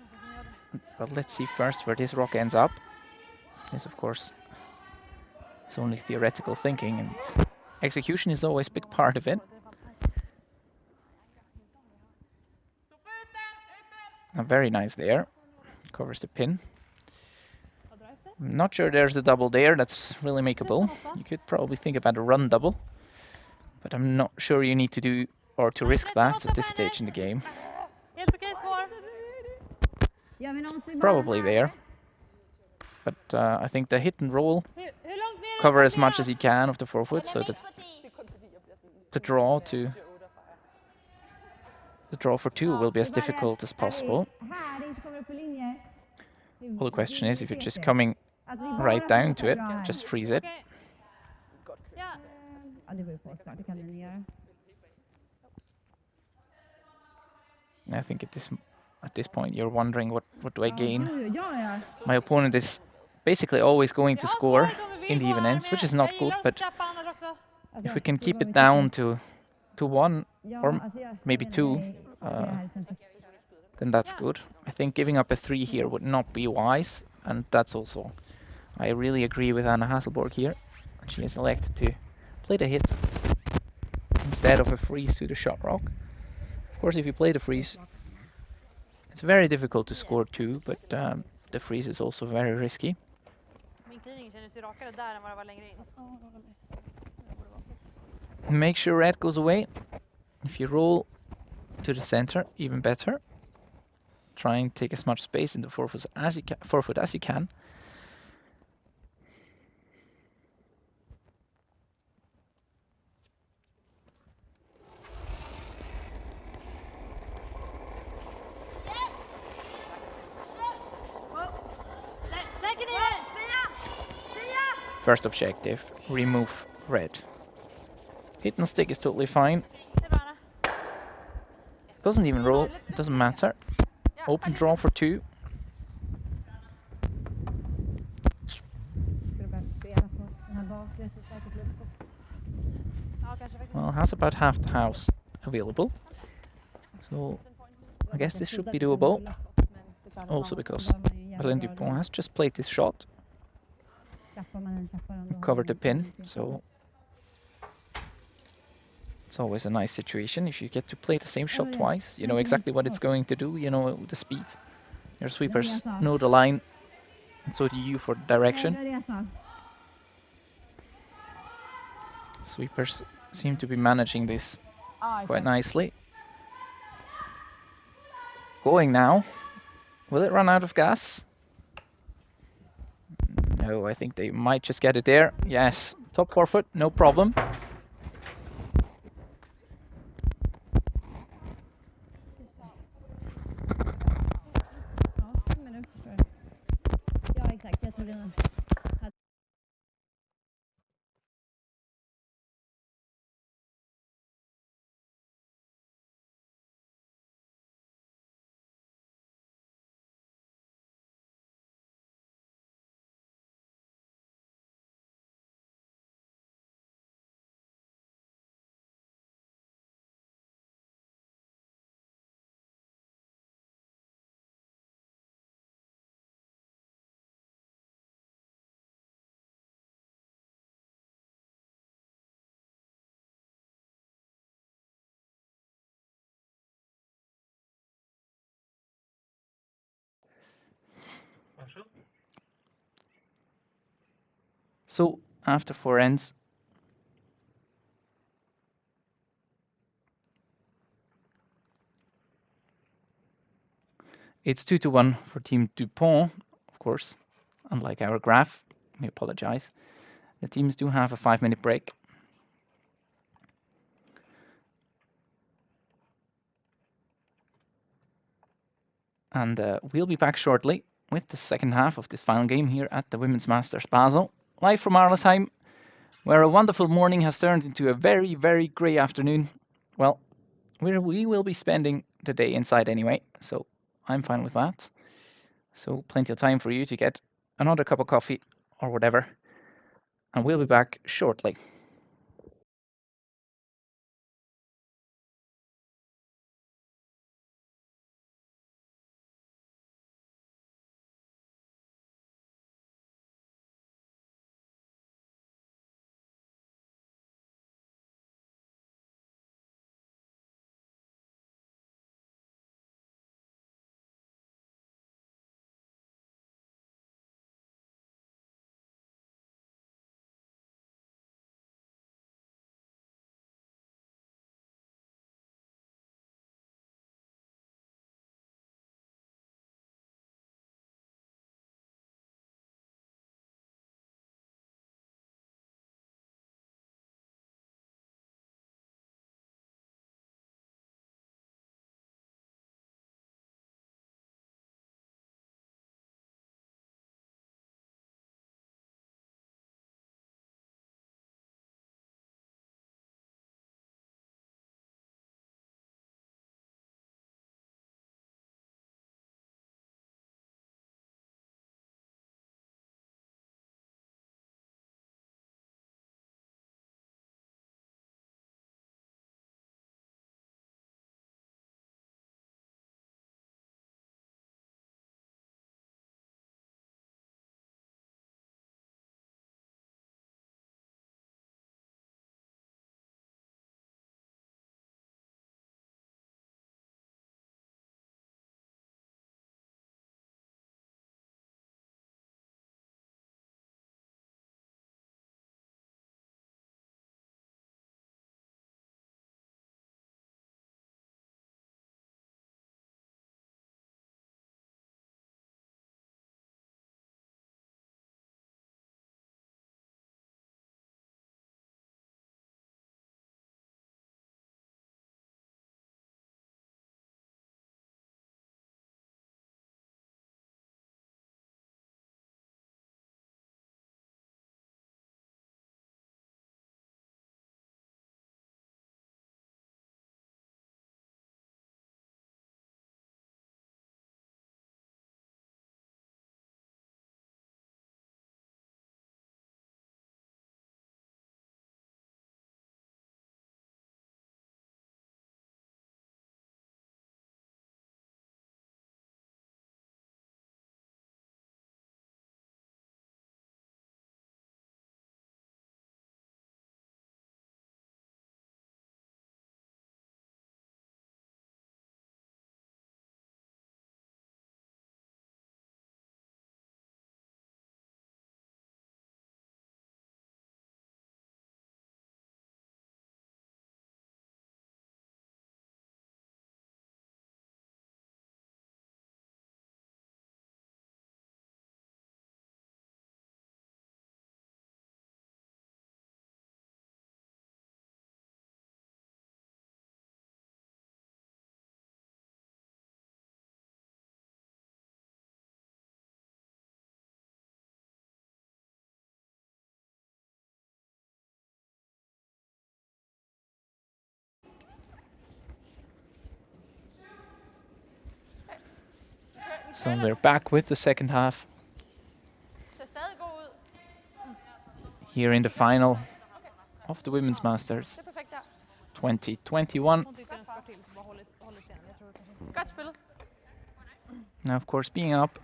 But let's see first where this rock ends up. This, of course, it's only theoretical thinking, and execution is always a big part of it. Very nice there. Covers the pin. I'm not sure there's a double there. That's really makeable. You could probably think about a run double, but I'm not sure you need to do or to risk that at this stage in the game. Helt okej spår. It's probably there, but I think the hit and roll Hur långt ner? cover as much as you can of the forefoot, so that the draw for two will be as difficult as possible. Well, the question is, if you're just coming right down to it, just freeze it. Okej. Ja. Ja, det beror på såklart, det kan den göra. And I think at this point you're wondering what do I gain? Ja. My opponent is basically always going to score in the even ends, which is not good, but if we can keep it down to 1 or maybe 2, then that's good. I think giving up a 3 here would not be wise, and that's also, I really agree with Anna Hasselborg here. She has elected to play the hit instead of a freeze to the shot rock. Of course, if you play the freeze, it's very difficult to score 2, but the freeze is also very risky. Min cleaning kändes ju rakare där än vad det var längre in. Make sure red goes away. If you roll to the center, even better. Try and take as much space in the forefoot as you can. First objective, remove red. Hit and stick is totally fine. Doesn't even roll, doesn't matter. Open draw for 2. Well, has about half the house available. So I guess this should be doable. Also because Dupont has just played this shot. Covered the pin, so it's always a nice situation if you get to play the same shot twice. You know exactly what it's going to do, you know the speed. Your sweepers know the line, and so do you for direction. Sweepers seem to be managing this quite nicely. Going now. Will it run out of gas? No, I think they might just get it there. Yes, top forefoot, no problem. Ja, exakt. Jag tror det. So after 4 ends, it's 2-1 for Team Dupont, of course. Unlike our graph, we apologize. The teams do have a 5-minute break. And we'll be back shortly with the second half of this final game here at the Women's Masters Basel, live from Arlesheim, where a wonderful morning has turned into a very, very grey afternoon. Well, we will be spending the day inside anyway, so I'm fine with that. So plenty of time for you to get another cup of coffee or whatever, and we'll be back shortly. So we're back with the second half Ser stadig god ud. here in the final of the Women's Masters Det er perfekt der. 2021. Hon tycker den spör till, så bara håller sten. Jag tror kanske. Godt spillet. Now, of course, being up,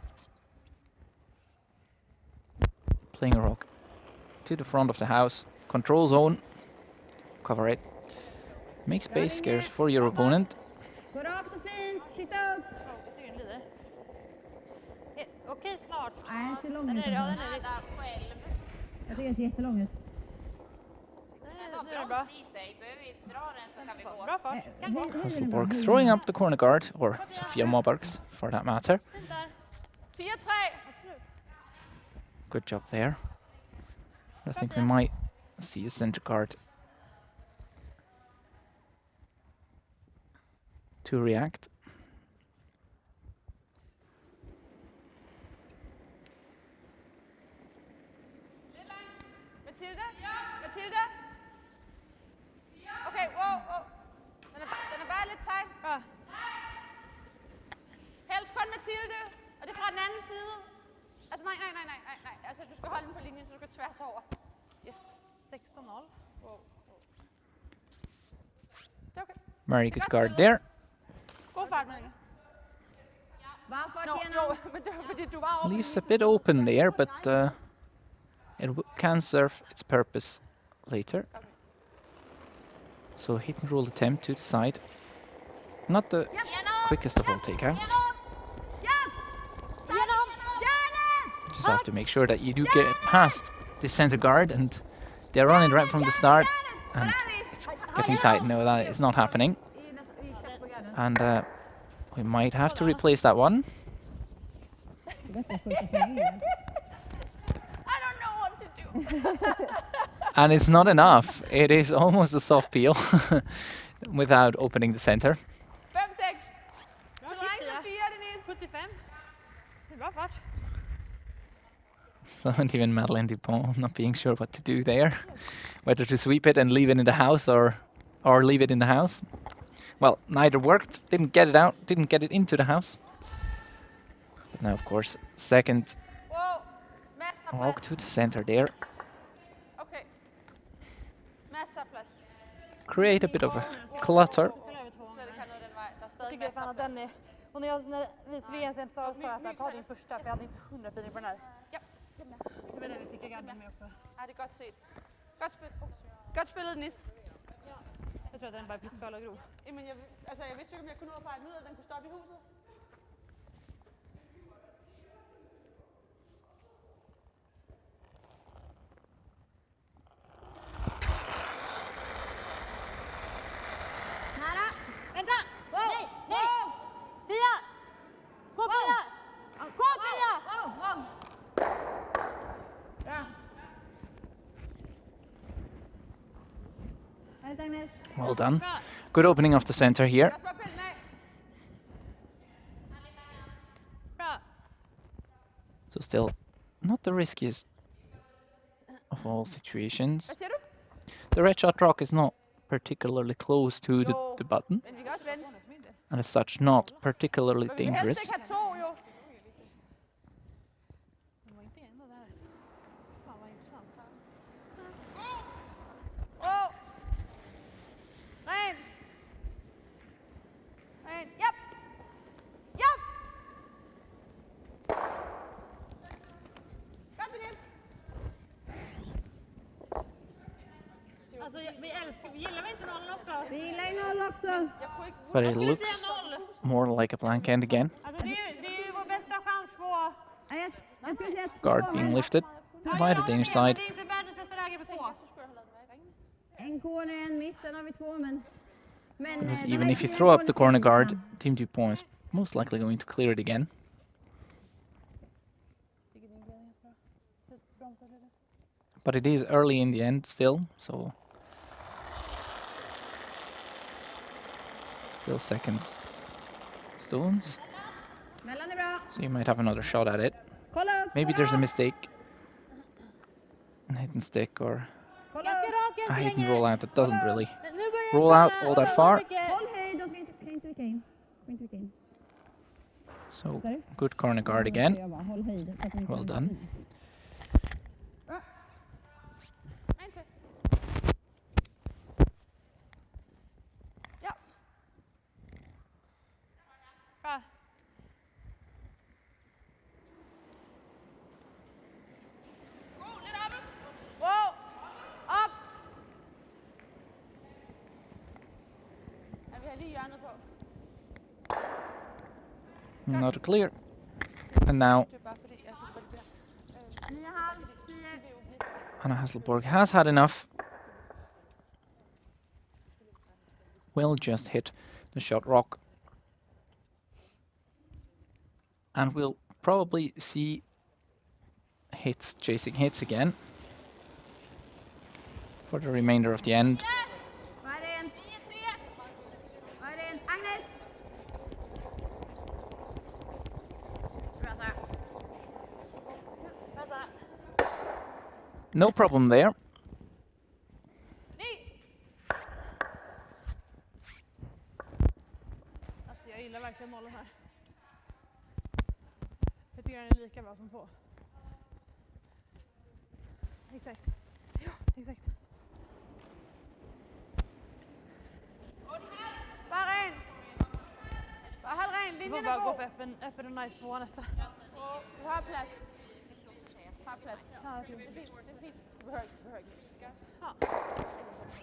playing a rock to the front of the house, control zone, cover it, make space scarce for your opponent. Gå rakt och fint, titta upp. Jag tycker den lider. Och Okej, snart. Nej, den ser lång Den ut. är, ja, den är Nada själv. Jag tycker den ser jättelång ut. Den har nu är det bra. brons i sig. Behöver vi dra den så kan vi gå. Bra fart. Kan gå. Hasselborg throwing up the corner guard, or Sofia Mobergs for that matter. Fint där. 4-3. Absolut. Good job there. I think we might see a center guard to react. Mathilde? Mathilde? Okay, wow, wow. Den er bare lidt tight. Bra. Helst kun Mathilde. Og det er fra den anden side. Altså nej. Altså du skal holde den på linjen, så du kan tværs over. Yes. 16-0. Wow. Det er okay. Very good guard there. God fart, Malene. Varför Jo, men det var fordi du var over på Leaves den a bit side. open there, but it can serve its purpose later. So hit and roll attempt to the side. Not the quickest of all takeouts. Just have to make sure that you do get past the center guard, and they're running right from the start, and it's getting tight. No, that is not happening. And we might have to replace that one. I don't know what to do. And it's not enough. It is almost a soft peel without opening the center. 5-6. Du ringer 4, Denise. 75. Det är bra fart. So and even Madeleine Dupont not being sure what to do there, whether to sweep it and leave it in the house or leave it in the house. Well, neither worked. Didn't get it out. Didn't get it into the house. But now, of course, second Wow. Masser af walk plads. to the center there. Okay. Masser af plads. Create a bit of a clutter. Du kan över 200. Slet ikke have noget den vej. Der er Jag stadig tycker masser fan af att plads. den är... Och när vi SWE sen sa att jag tar din första, för jag hade inte 100 feeling på den här. Ja. Det var det vi tycker Gabby med också. Ja, det er godt set. Godt spillet, Denise. Jag tror att den bara blir skal och grov. Jamen, jeg vidste jo ikke, om jeg kunne nå at fejle ud, at den kunne stoppe i huset. Vänta! Nej! Nej! Fia! Gå Fia! Gå Fia! Well done. Good opening of the center here. Jeg spørger pinden af. Bra! So still not the riskiest of all situations. Hvad siger du? The red shot rock is not particularly close to the button, Men vi kan også vende. and as such not particularly Men vi vil helst dangerous. ikke have to, jo. Den var inte ändå där. Fan vad intressant. Wow. Ren. Ren. Yep. Yep. Kom, Denise. Alltså vi gillar inte nollen också? Vi gillar noll också. Jeg kunne ikke... But it Jag skulle looks säga 0. more like a blank end again. Alltså det är ju vår bästa chans på... Nej, jag skulle säga 2. Guard being lifted by the Danish side. Det är inte världens bästa läge på 2. Så skulle jeg have lavet den være i ringen. En corner, en miss, sen har vi 2, men... Because even if you throw up the corner guard, Team Dupont is most likely going to clear it again. But it is early in the end still, so still seconds stones. Mellan är bra. So you might have another shot at it. Kolla upp. Maybe there's a mistake. Hit and stick or Kolla Ganska upp. rak än a så hit and länge. roll out that doesn't really Nu börjar roll det out komma all that över far. mycket. Håll höjd, de ska inte vika in. Får inte vika in. So Sorry? good corner guard again. Jag bara, håll höjd. Så att de inte Well kan done. vika in. En til. Ja. Bra. Lidt oppe. Wow. Op. Ja, vi har lige hjørnet på. Not clear. And now Det er bare fordi... Anna Hasselborg has had enough. Will just hit the shot rock. And we'll probably see hits chasing hits again for the remainder of the end. Right in. Right in. Agnes! No problem there. Alltså jag gillar verkligen målen här. Jag tycker den är lika bra som på. Exakt. Ja, exakt. Bare ren. Bare hold ren. Du Linjen får er bara gå god. för öppen och nice tvåa nästa. Du har plads. Har plads. Ja, jag tror Det det. er fint. Det er fint. Du behøver ikke. Ja.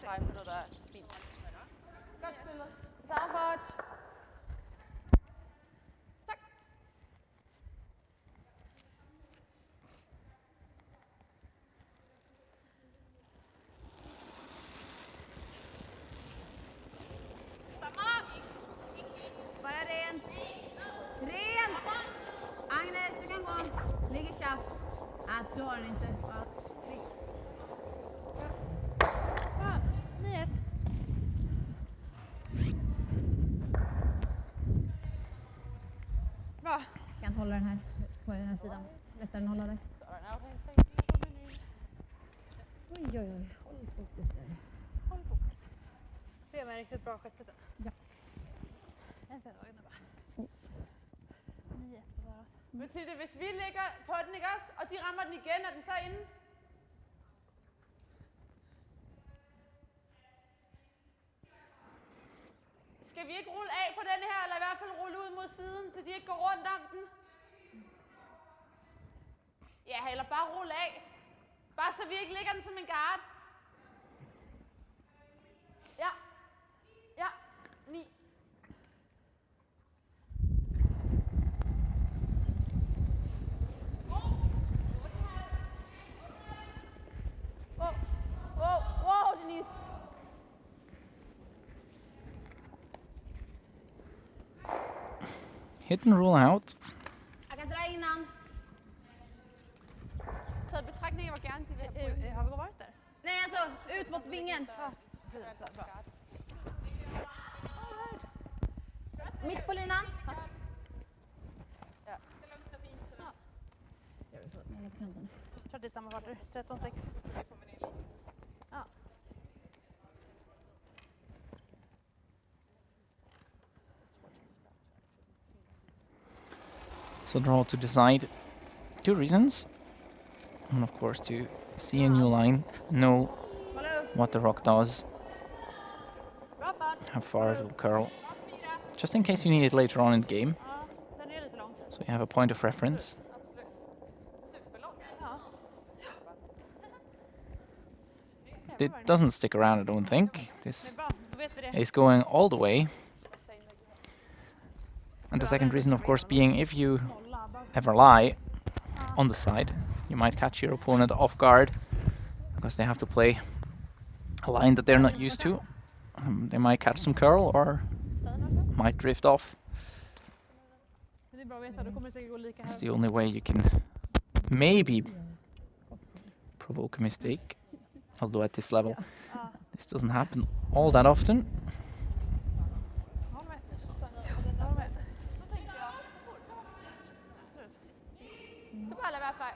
3 minutter er fint. Godt spillet. Samfart! Tak. Bara rent! Rent! Agnes, du kan gå. Ligger tjafs. Du har den inte. Ja. Ja, 9-1. Bra. Jag kan hålla den här på den här sidan. Lättare än att hålla dig. Oj, oj, oj. Håll fokus där. Håll fokus. Se mig riktigt bra sjätte sen. Ja. En sen dagen bara. 9-1 på deras. Mathilde, hvis vi ligger på den, ikke også? Og de rammer den igen, er den så inde? Skal vi ikke rulle af på den her, eller i hvert fald rulle ud mod siden, så de ikke går rundt om den? Ja, eller bare rulle af. Bare så vi ikke ligger den som en guard. Ja. Ja. 9. Wow, Denise. Hit and rule out. Jag kan dra innan. Taget betragtning av hvor gerne de vil have point. Har vi varit där? Nej, alltså ut mot vingen. Ja, precis. Bra. Mitt på linan. Kört i samma farter. 13-6. Ja. So draw to decide 2 reasons. And of course to see a new line, know what the rock does, Bra fart. how far it will curl, just in case you need it later on in the game, Ja, den är lite lång. so you have a point of reference. Ja. It doesn't stick around, I don't think. This Men bra, då vet vi det. is going all the way. And the second reason, of course, being if you ever lie on the side, you might catch your opponent off guard because they have to play a line that they're not used to. They might catch some curl or might drift off. Det är bra att veta, då kommer det säkert gå lika It's här. the only way you can maybe provoke a mistake. Although at this level, Ja. this doesn't happen all that often. Håll med. Håll med. Så bare lad være fejl.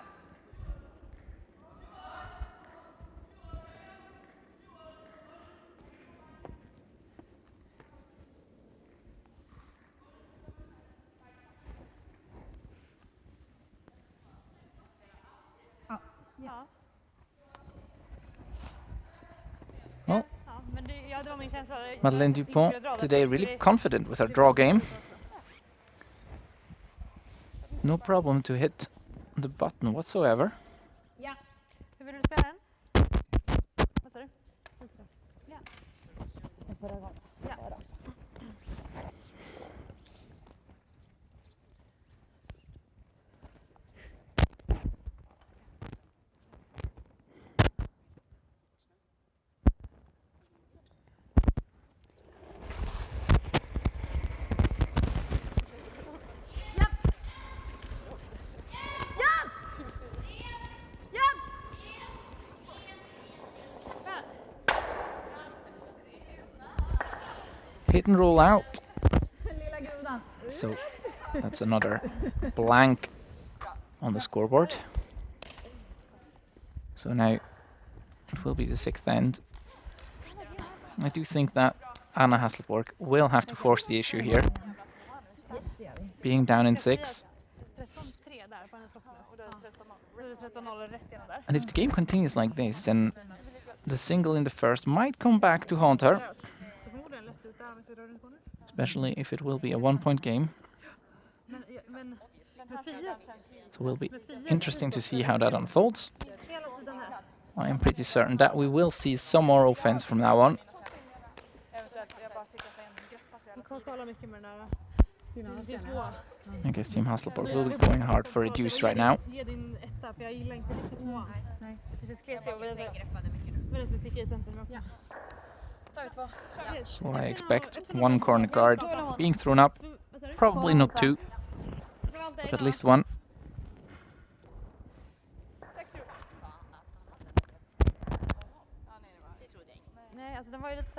Ja. Well, Ja, men det var min känsla. Madeleine Dupont today really confident with her draw game. No problem to hit the button whatsoever. Ja. Hur vill du spela den? Vad sa du? Ja. Ja. Hit and roll out. Lilla grodan. So that's another blank on the scoreboard. So now it will be the 6th end. I do think that Anna Hasselborg will have to force the issue here, being down in 6. 13-3 där på hennes stopp nu. Och då är det 13-0 rätt igenom där. And if the game continues like this, then the single in the first might come back to haunt her, Så förmodligen lätt ut där om vi ser runt på nu. especially if it will be a 1-point game. Men med Fies, So it will be interesting to see how that unfolds. hela sidan här. I am pretty certain that we will see some more offense from now on. Man kan kolla mycket med den där. Det är I guess Team Hasselborg will be going hard for a deuce right now. Ge din etta, för jag gillar inte riktigt tvåan. Nej. Det känns kletigt och väldigt så tycker jag i centrum också. So I expect 1 corner guard being thrown up. Probably not 2, but at least 1. Nej, alltså den var ju lite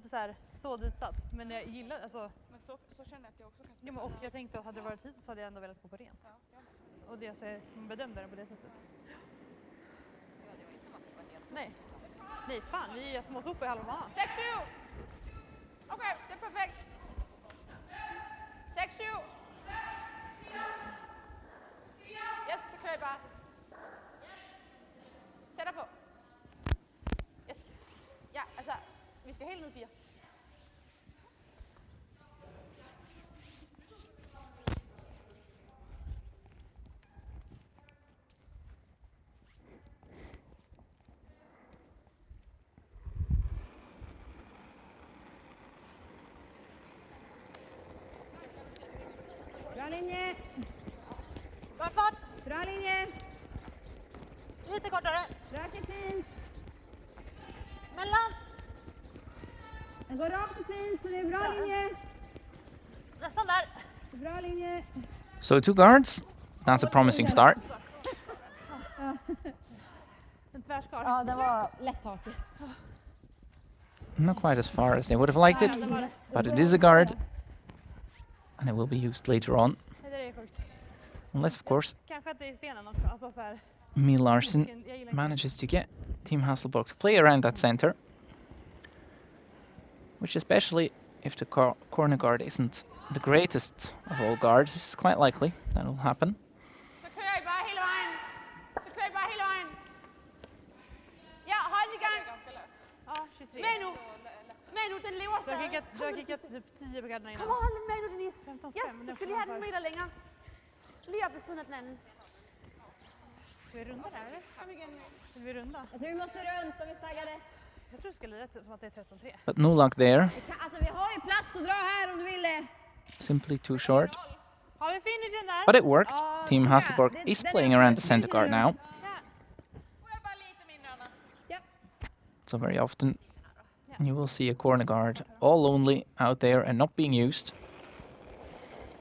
så här sådutsatt, men jag gillar alltså. Men så kände jag att jag också kan spela. Ja, och jag tänkte att hade det varit hit så hade jag ändå velat gå på rent. Och det så jag bedömde den på det sättet. Nej. Nej, fan, vi är små sopor i halva banan. 6-7! Okej, det är perfekt. 6-7! Yes, så kör vi bara. Sätta på. Yes. Ja, alltså, vi ska helt ned 4. Bra linje. Bra fart! Bra linje. Lite kortare. Rör sig fint. Mellan. Den går rakt och fint, så det är bra linje. Nästan där. Bra linje. So 2 guards. That's a promising start. En tvärskar. Ja, den var lätt hakig. Not quite as far as they would have liked it, but it is a guard, and it will be used later on. Det där är sjukt. Unless, of course, Kanske att det är stenen också. Alltså så här. Emil Larsen manages to get Team Hasselborg to play around that center, which, especially if the corner guard isn't the greatest of all guards, is quite likely that will happen. Så kører I bare hele vejen. Så kører I bare hele vejen. Ja, hold i gang. Ja, 23. Manu. Manu, den lever Du har stadig. kickat typ 10 på garderna innan. Kom og hold den, Manu, Denise. 15-5. Yes, så skal lige have den meter længere. Lige op ved siden af den anden. Ska vi runda där eller? Kom igen. Ska vi runda? Jag tror vi måste runt om vi är taggade. Jag tror det skulle rätt som att det är 13-3. But no luck there. Alltså vi har ju plats att dra här om du vill det. Simply too short. Har vi finishen där? But it worked. Team Hasselborg is playing around the center guard now. So very often you will see a corner guard all lonely out there and not being used.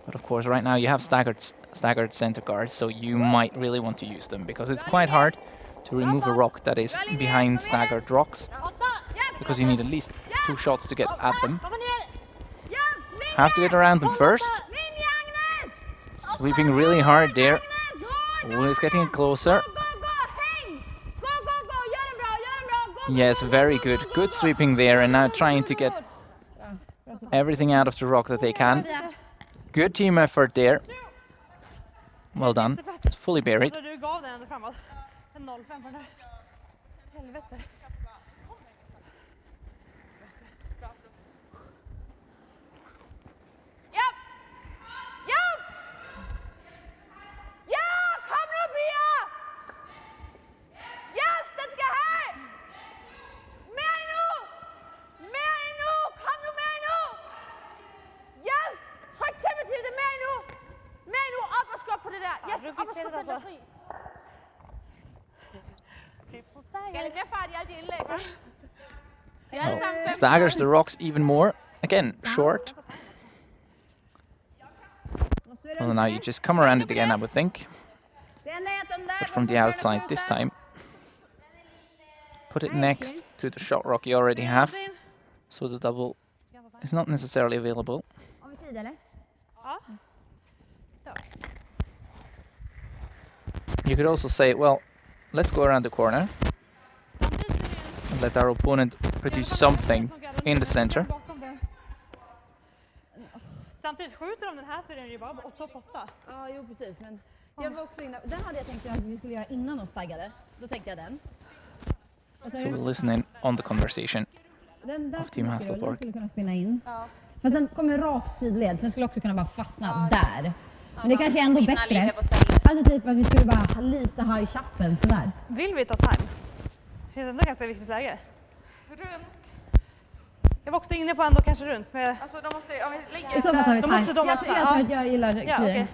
But of course right now you have staggered center guards, so you might really want to use them because it's quite hard to remove a rock that is behind staggered rocks, because you need at least 2 shots to get at them. Kom ner! Have to get around them first. Sweeping really hard there. Oh, it's getting closer. Yes, very good. Good sweeping there, and now trying to get everything out of the rock that they can. Good team effort there. Well done. It's fully buried. Så du gav den ända framåt. En 0-5 på den där. Helvete. Ja! Ja! Ja! Kom nu, Pia! Yes, den skal have! Mere endnu! Mere endnu! Kom nu, mere endnu! Yes! Tryk tæppet til det, mere endnu! Mere endnu, op og skub på det der! Yes, op og skub den der fri! Skal jeg lidt mere fart i alle de indlæg, hva'? De er alle sammen 5. Staggers the rocks even more. Again, short. Well, now you just come around it again, I would think. But from the outside this time. Put it next to the shot rock you already have. So the double is not necessarily available. Har vi tid eller? Ja. You could also say, well, let's go around the corner and let our opponent produce something in the center. Samtidigt skjuter de den här så är den ju bara 8 på 8. Ja, jo precis. Men jag var också inne, den hade jag tänkt att vi skulle göra innan de staggade. Då tänkte jag den. So we'll listen in on the conversation Den där of Team Hasselborg. skulle kunna spinna in. Ja. Fast den kommer rakt sidled så den skulle också kunna bara fastna där. Men det kanske är ändå bättre. Alltså typ att vi skulle bara ha lite high chappen sådär. Vill vi ta time? Det känns ändå ganska viktigt läge. Runt. Jag var också inne på ändå kanske runt. Men Alltså de måste, om vi lägger I så fall tar vi Då måste time. de Jag tror att jag gillar ja, clear. okej.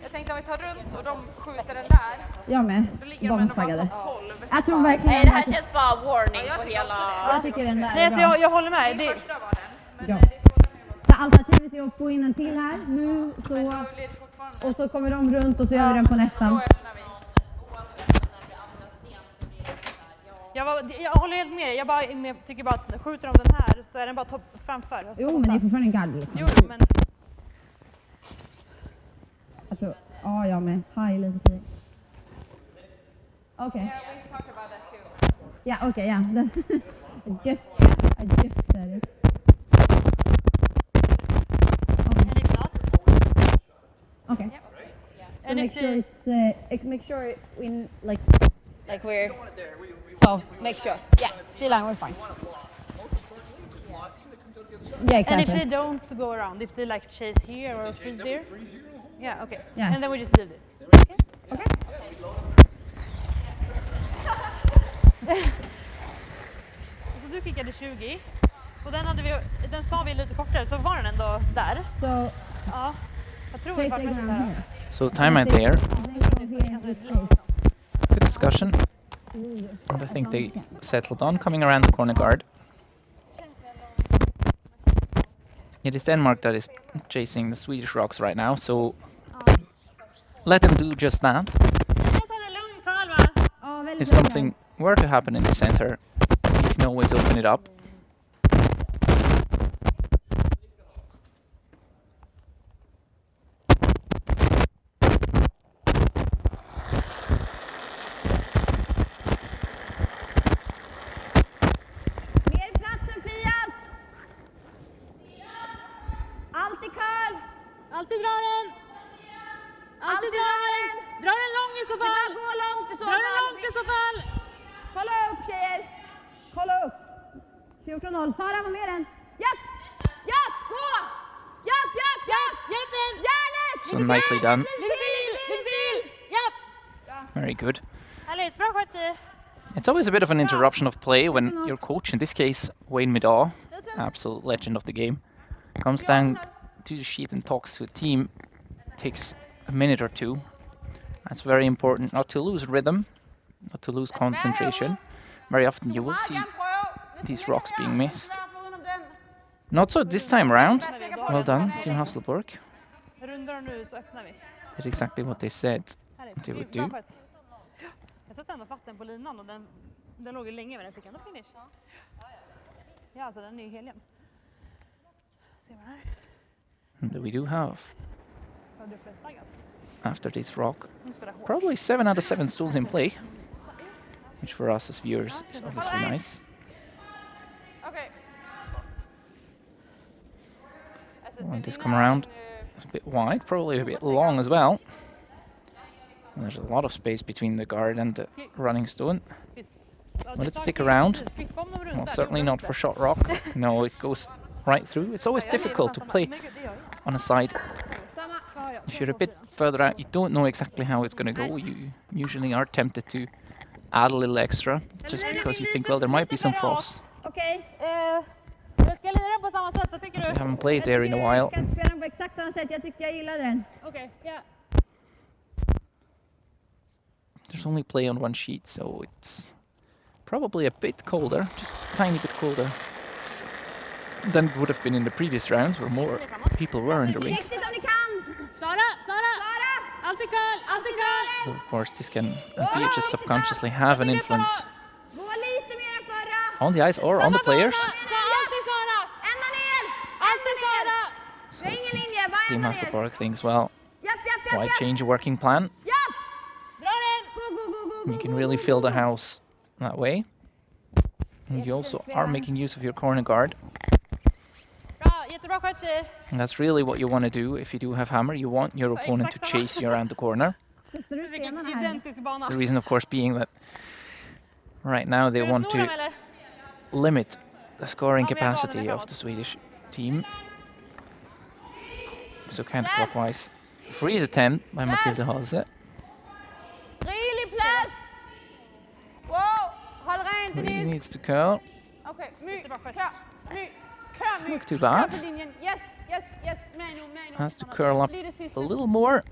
Jag tänkte om vi tar runt och de skjuter den där. Jag med. Då ligger de ändå Bombsaggade. bara på 12. Jag tror verkligen Nej, det här känns bara warning på hela... jag tycker den där Nej, är så bra. jag håller med. Det Det, första var den. Men Ja. det är frågan Så alternativet är att få in en till här. Nu så. blir det fortfarande. Och så kommer de runt och så gör vi den på Då nästan. öppnar vi. jag håller helt med. Jag bara, tycker bara att skjuter de den här så är den bara framför. Och så Jo, men det är fortfarande en gard liksom. Jo, men Jag tror, ja, jag med. High lite till. Okej. Yeah, we talked about that too. Ja, okej, ja. I just said it. and if not, Okay. So and make if sure the, it's make sure in like we're so make sure. Yeah, T-line we're fine. Yeah, and if they exactly. don't go around, if they like chase here or freeze there, yeah, okay. Yeah. And then we just leave this. Okay. Okay. Så du kickade 20 och den sa vi lite kortare så var den ändå där. So Ja, jag tror say vi they var go precis down där. here. So time out there. They go here and replace. Good discussion. And I think they settled on coming around the corner guard. It is Denmark that is chasing the Swedish rocks right now, so let them do just that. Ja, väldigt If bra. something were to happen in the center, you can always open it up. Mer plats än Fias! Alltid curl! Alltid dra den! Alltid dra den! Dra den lång i så Det bara fall! gå långt i så Dra den fall. långt i så fall! Kolla upp tjejer! Kolla upp! 14-0. Sara, var med den. Japp! Japp! Gå! Japp, japp, japp! Hjälp den! Järnet! So nicely done. Lite till! Japp! Very good. Härligt, bra skött tjejer! It's always a bit of an interruption of play when your coach, in this case Wayne Middaugh, absolute legend of the game, comes down to the sheet and talks to a team. Takes a minute or two. That's very important not to lose rhythm, not to lose concentration. Very often you will see these rocks being missed. Not so this time around. Well done, Team Hasselborg. Rundar nu så öppnar vi. Did exactly what they said Härligt. they would Bra do. skött. Jag satte ändå fast den på linan och den låg ju länge men den fick ändå finish. Ja, alltså den är ju hel jämn. Se vad här. And we do have, Vad du flestaggad. after this rock, Nu spelar hårt. probably 7 out of 7 stools in play, which for us as viewers is obviously nice. Okej. When this come around, it's a bit wide, probably a bit long as well. And there's a lot of space between the guard and the running stone. Will it stick around? Well, certainly not for shot rock. No, it goes right through. It's always difficult to play on a side. If you're a bit further out, you don't know exactly how it's going to go. You usually are tempted to add a little extra, just because you think, well, there might be some frost. Okej. Jag ska lira på samma sätt, vad tycker As we du? haven't played there in a while. Jag kan spela den på exakt samma sätt. Jag tyckte jag gillade den. Okej, ja. There's only play on one sheet, so it's probably a bit colder, just a tiny bit colder than it would have been in the previous rounds, where more people were in the ring. 60 om ni kan! Sara! Alltid curl! Alltid curl! So of course this can be just subconsciously have an influence Gå lite mer än förra! on the ice or on the players. Alltid Sara! Ända ner! Team Hasselborg thinks, well, why change a working plan? You can really fill the house that way. And you also are making use of your corner guard. And that's really what you want to do if you do have hammer. You want your opponent to chase you around the corner. The reason, of course, being that right now they want to limit the scoring capacity of the Swedish team. So counterclockwise. Freeze attempt by Mathilde Hase. Really needs to curl. Okay, Doesn't look too bad. Has to curl up a little more.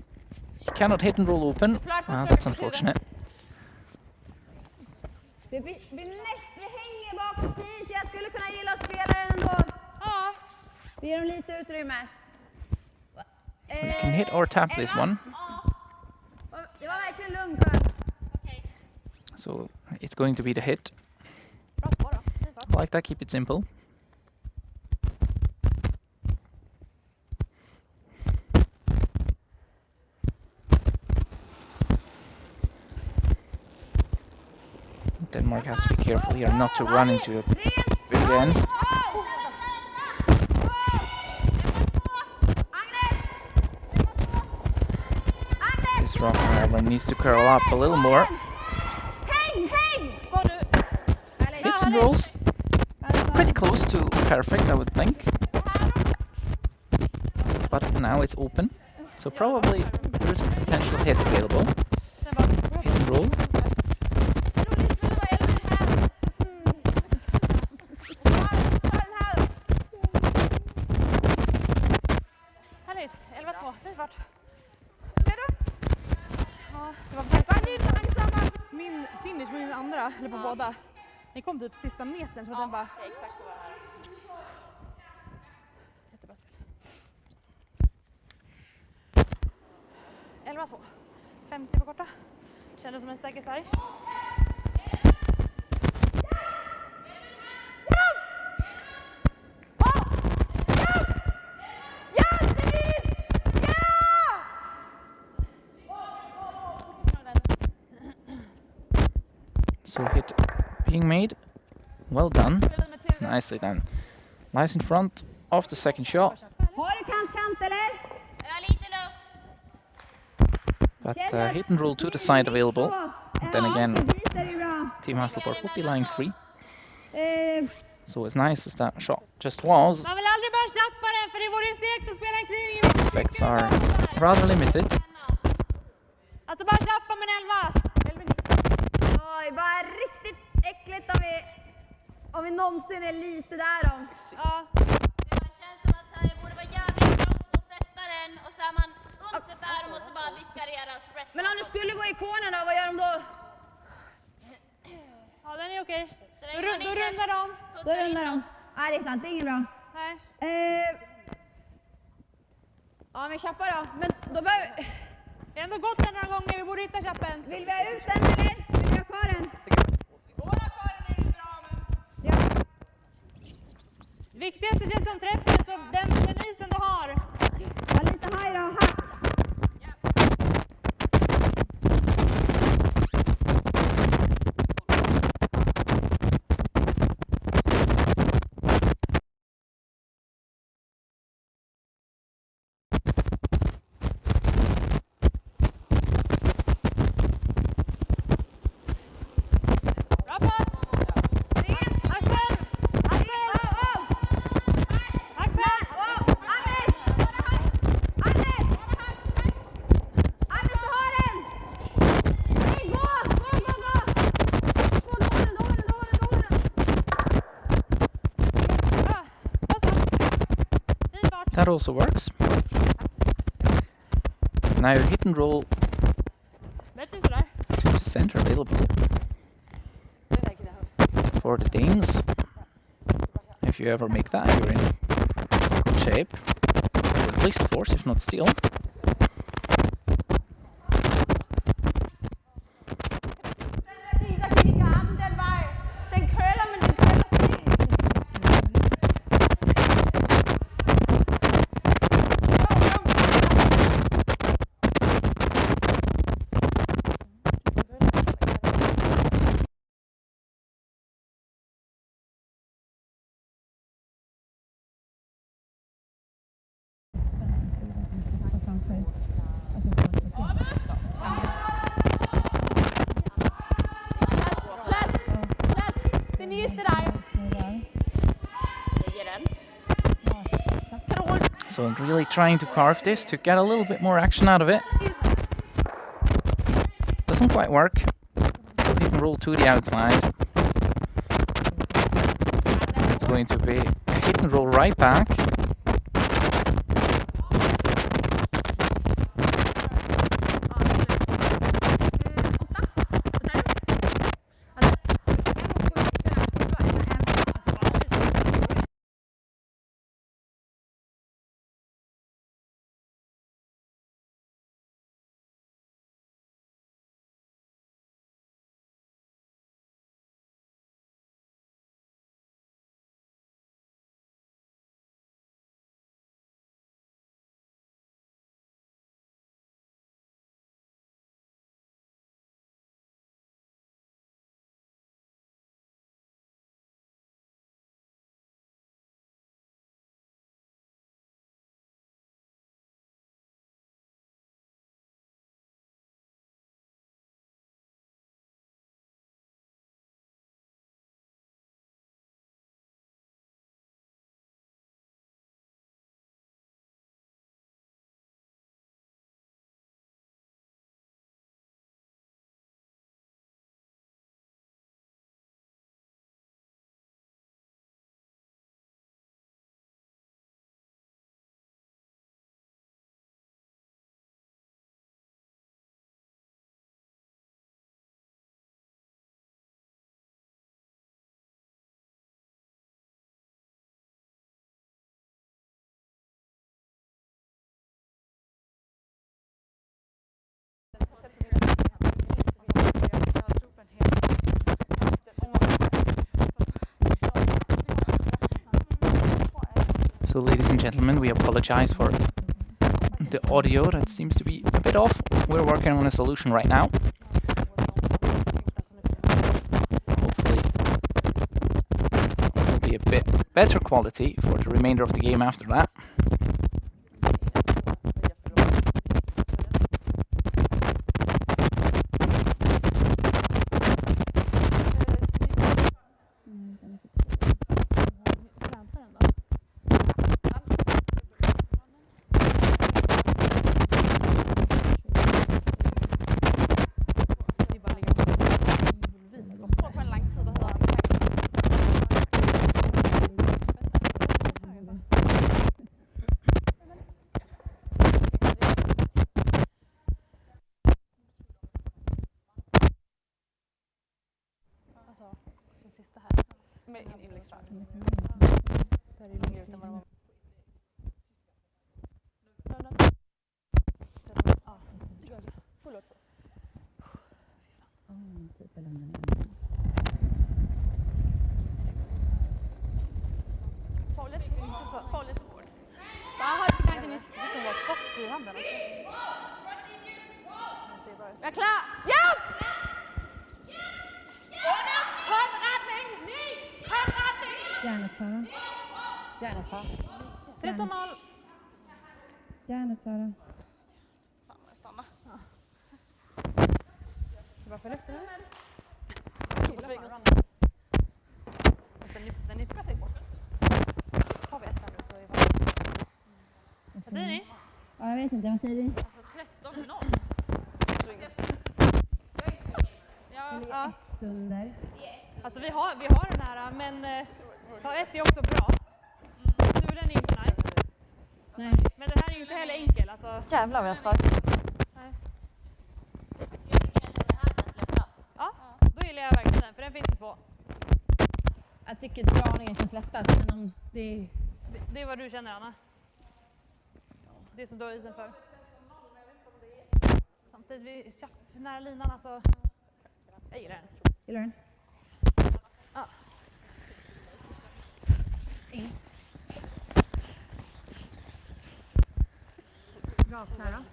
He cannot hit and roll open. Well, that's unfortunate. Vi hänger bakom tid, så jag skulle kunna gilla att spela den ändå. Ja. Vi ger dem lite utrymme. You can hit or tap this one. Det var verkligen lugnt. So it's going to be the hit. Like that, keep it simple. Denmark has to be careful here not to run into a big end. This rock, however, needs to curl up a little more. Hits and rolls. Pretty close to perfect, I would think. But now it's open. So probably there is a potential hit available. Hit and roll. Min finish med min andra, eller på båda. Ni kom typ sista metern så den bara... det är exakt så var det. Jättebra spel. 11-2. 50 på korta. Kändes som en säker sarg. So hit being made. Well done. Nicely done. Nice in front of the second shot. But hit and roll to the side available. Then again, Team Hasselborg would be lying 3. So as nice as that shot just was, effects are rather limited. Oj, bara riktigt äckligt om vi någonsin är lite där om. Ja. Det känns som att det borde vara jävligt bra att sätta den och så är man undset där och måste bara vikarera. Men om du skulle gå i konen då, vad gör de då? Ja, den är okej. Då rundar de. Då rundar de. Nej, det är sant, det är inget bra. Nej. Ja, men Chappa då. Men då behöver... Det har ändå gått den några gånger, vi borde hitta Chappen. Vill vi ha ut den eller? Vill vi ha kvar den? Båda kvar den är i ramen. Ja. Viktigaste känns som träffen, så den isen du har. Ja, lite haj då, hack. That also works. Now hit and roll to center available for the Danes. If you ever make that, you're in good shape. Or at least force, if not steal. So really trying to carve this to get a little bit more action out of it. Doesn't quite work. So he can roll to the outside. It's going to be a hit and roll right back. So ladies and gentlemen, we apologize for the audio that seems to be a bit off. We're working on a solution right now. Hopefully it will be a bit better quality for the remainder of the game after that. Vær klar! Ja! Järnet, Sara. Järnet, Sara. 13-0. Järnet, Sara. Fan vad jag stannar. Vad för luften här? På svingen. Den är bra bort. Tar vi ett här nu så är det. Vad säger ni? Ja, jag vet inte, vad säger du? Alltså 13-0. Ja. Under. Alltså vi har den här, men ta ett är också bra. Nu är den inte nice. Nej. Men den här är ju inte heller enkel. Alltså. Jävlar vad jag spark. Ja, då gillar jag verkligen den, för den finns i 2. Jag tycker dragningen känns lättast, men om det... Det är vad du känner, Anna. Det som du har isen för. Samtidigt, vi är nära linan, alltså. Jag gillar den. Gillar den? Ja. Bra, Sara.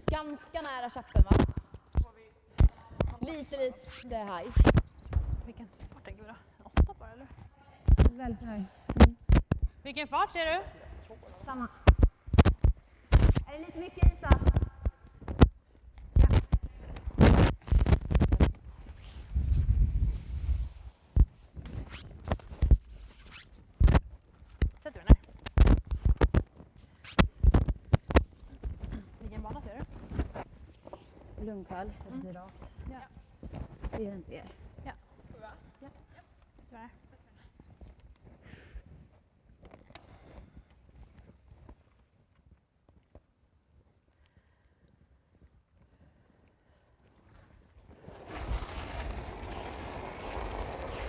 Ganska nära chappen, va? Lite high. Vilken fart tänker vi då? 8 bara, eller? Väldigt high. Vilken fart ser du? Samma. Är det lite mycket is då? Ja. rundkall. Jag ser rakt. Ja. Det är inte er. Ja. Ja. Tyvärr.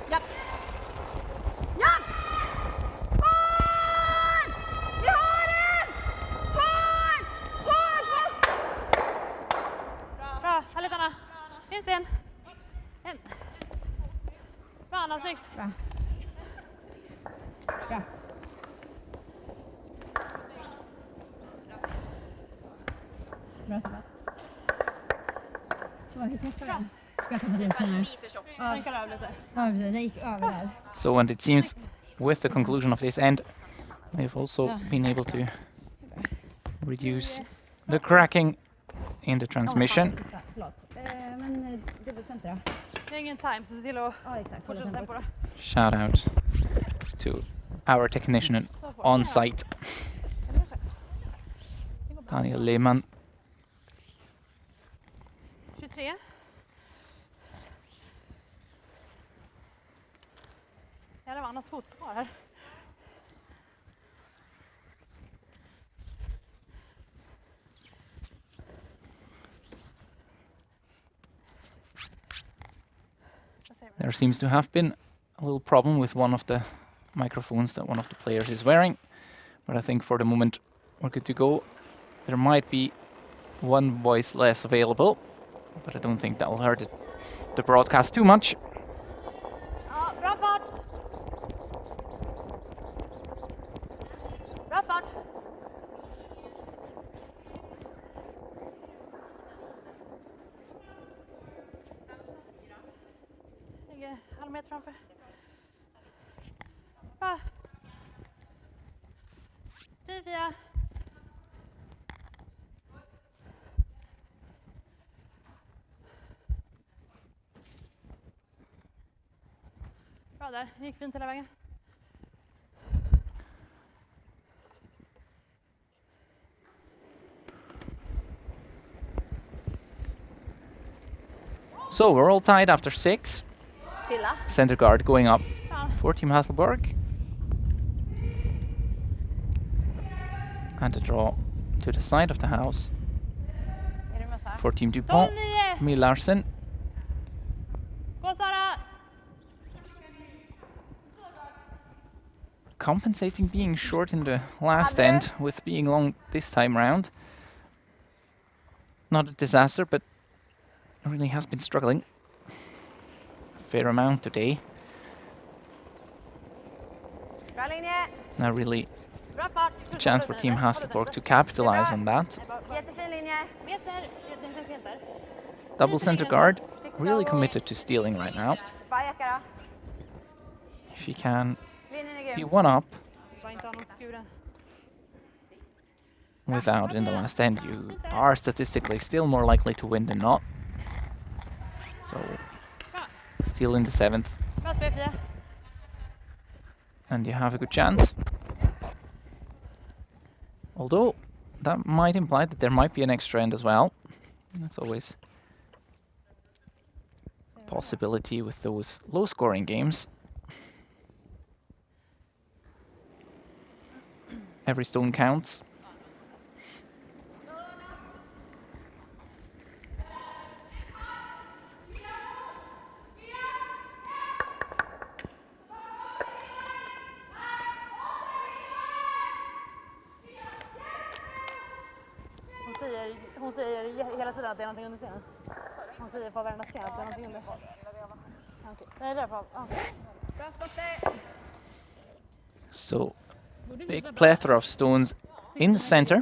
Ja! Ja! Mål! Vi har den! Mål! Mål! Bra, härligt Anna. Finns det en? Bra Anna, snyggt. Bra. Bra. Bra Sebbe. Så, hur träffar den? Ska jag ta på rutan? Lite tjock. Den gick över lite. Ja, precis. Den gick över där. So, and it seems with the conclusion of this end, they've also been able to reduce the cracking in the transmission. Förlåt. Men dubbelcentra. Det är ingen time, så se till att Ja, exakt. Hålla fortsätta tempo tempot. då. Shout out to our technician on site, Daniel Lehmann. 23. Jävlar vad Annas fotsvar här. There seems to have been a little problem with one of the microphones that one of the players is wearing, but I think for the moment we're good to go. There might be one voice less available, but I don't think that will hurt the broadcast too much. Ja, bra fart! Bra fart! Ligger halvmeter framför. Bra! 10-4. Bra där, det gick fint hela vägen. So we're all tied after 6. Stilla. Center guard going up Ja. for Team Hasselborg. And a draw to the side of the house Är du med så här? for Team Dupont. 12-9! Emil Larsen. Gå Sara! Compensating being short in the last end with being long this time round. Not a disaster, but really has been struggling a fair amount today. Bra linje! Now really Bra fart! a chance for Team Hasselborg to capitalize on that. Jättefin linje! Meter! Den känns helt där. Double center guard, really committed to stealing right now. Bajaka då. If you can Linjen är be grym. one up Bara inte ha någon skuren. without in the last end, you are statistically still more likely to win than not. So still in the 7th, Bra spel Fia. and you have a good chance. Although that might imply that there might be an extra end as well. That's always a possibility with those low-scoring games. Every stone counts. Hon säger hela tiden att det är någonting under scenen. Hon säger på varenda scen att det är någonting under. Okej, det är därför. So, big plethora of stones in the center.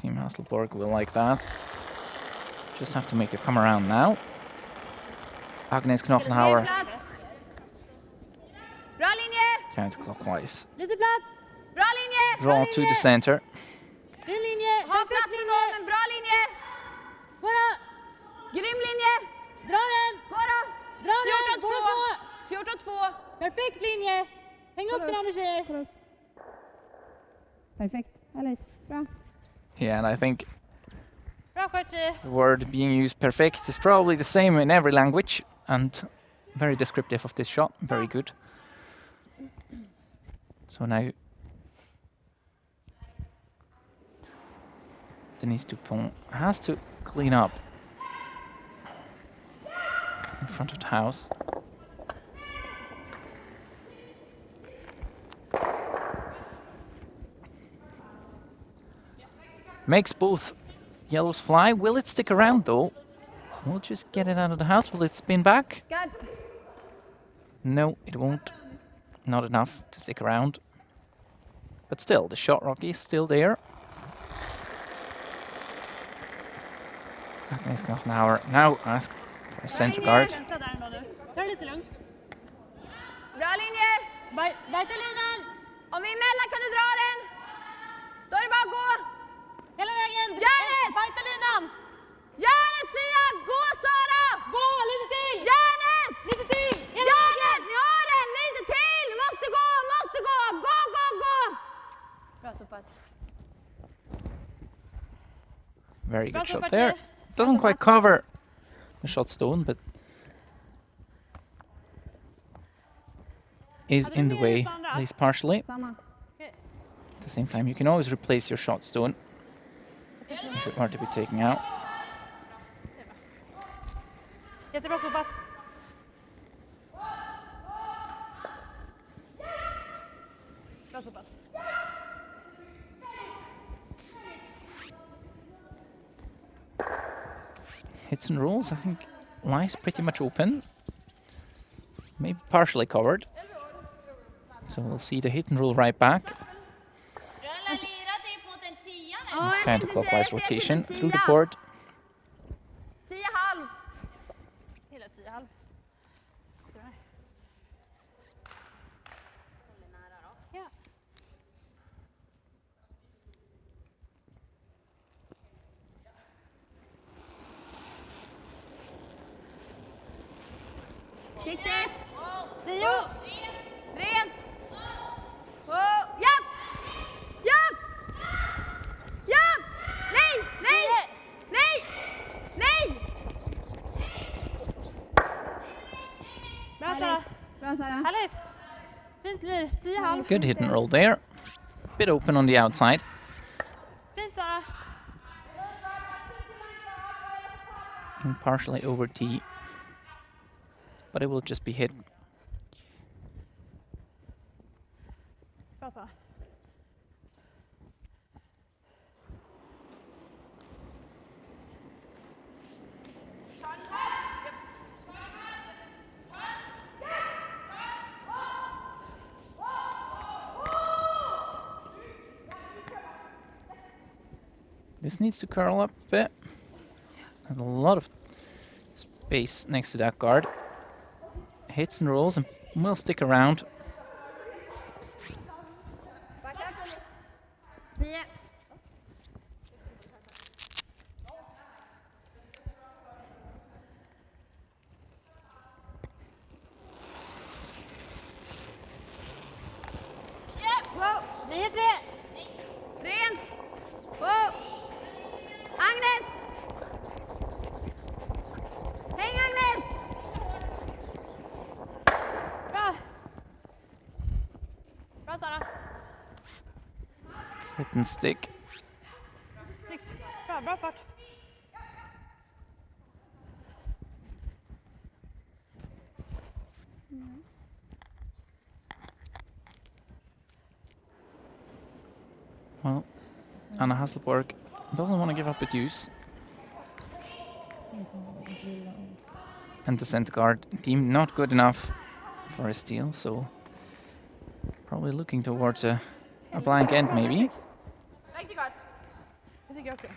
Team Hasselborg will like that. Just have to make it come around now. Agnes Knoppenhauer Bra linje! counterclockwise. Lite plats! Bra linje! Draw to the center. Fin linje! Ha platsen då, men bra linje! Bara! Grym linje! Dra den! Gå då! Dra den! 14-2! 14-2! Perfekt linje! Häng upp den andra tjejer! Perfekt. Härligt. Bra. Yeah, and I think Bra Kochi! the word being used perfect is probably the same in every language and very descriptive of this shot. Very good. So now Denise Dupont has to clean up in front of the house. Makes both yellows fly. Will it stick around though? We'll just get it out of the house. Will it spin back? Good. No, it won't. Not enough to stick around. But still, the shot rock is still there. Agnes Knochenauer now asked for a center guard. Vänta där ändå nu. Ta det lite lugnt. Bra linje! Bajta linan! Om vi är emellan kan du dra den! Då är det bara att gå! Hela vägen! Järnet! Bajta linan! Järnet Fia! Gå Sara! Gå! Lite till! Järnet! Lite till! Hela Järnet! vägen! Ni har den! Lite till! Måste gå! Måste gå! Gå, gå, gå! Bra sopat. Very good Bra shot sopat, there. Tjej. Doesn't quite cover the shot stone, but is in the way, at least partially. Samma. At the same time, you can always replace your shot stone if it were to be taken out. Jättebra sopat. Bra sopat. Hits and rolls, I think, lies pretty much open. Maybe partially covered. So we'll see the hit and roll right back. Rölla lirat in mot en 10 nu. Ja, jag tänkte Counterclockwise säga rotation typ en through the 10. board. 10,5. Hela 10,5. Ja. Försiktigt! 10! Rent! Japp! Japp! Japp! Nej! Nej! Nej! Nej! Bra Sara! Bra Sara. Härligt! Fint lir, 10,5. Good hit and roll there. Bit open on the outside. Fint Sara! And partially over tee. But it will just be hit. Bra Sara! This needs to curl up a bit. There's a lot of space next to that guard. Hits and rolls and will stick around. Backa. 9. Wow! 9-3! Rent! Wow! Agnes! Häng Agnes! Bra! Bra Sara! Hit and stick. Snyggt! Bra, bra fart! Well, Anna Hasselborg doesn't want to give up its use. And the center guard deemed not good enough for a steal, so probably looking towards a blank end maybe. Riktigt gott. Det tycker jag också.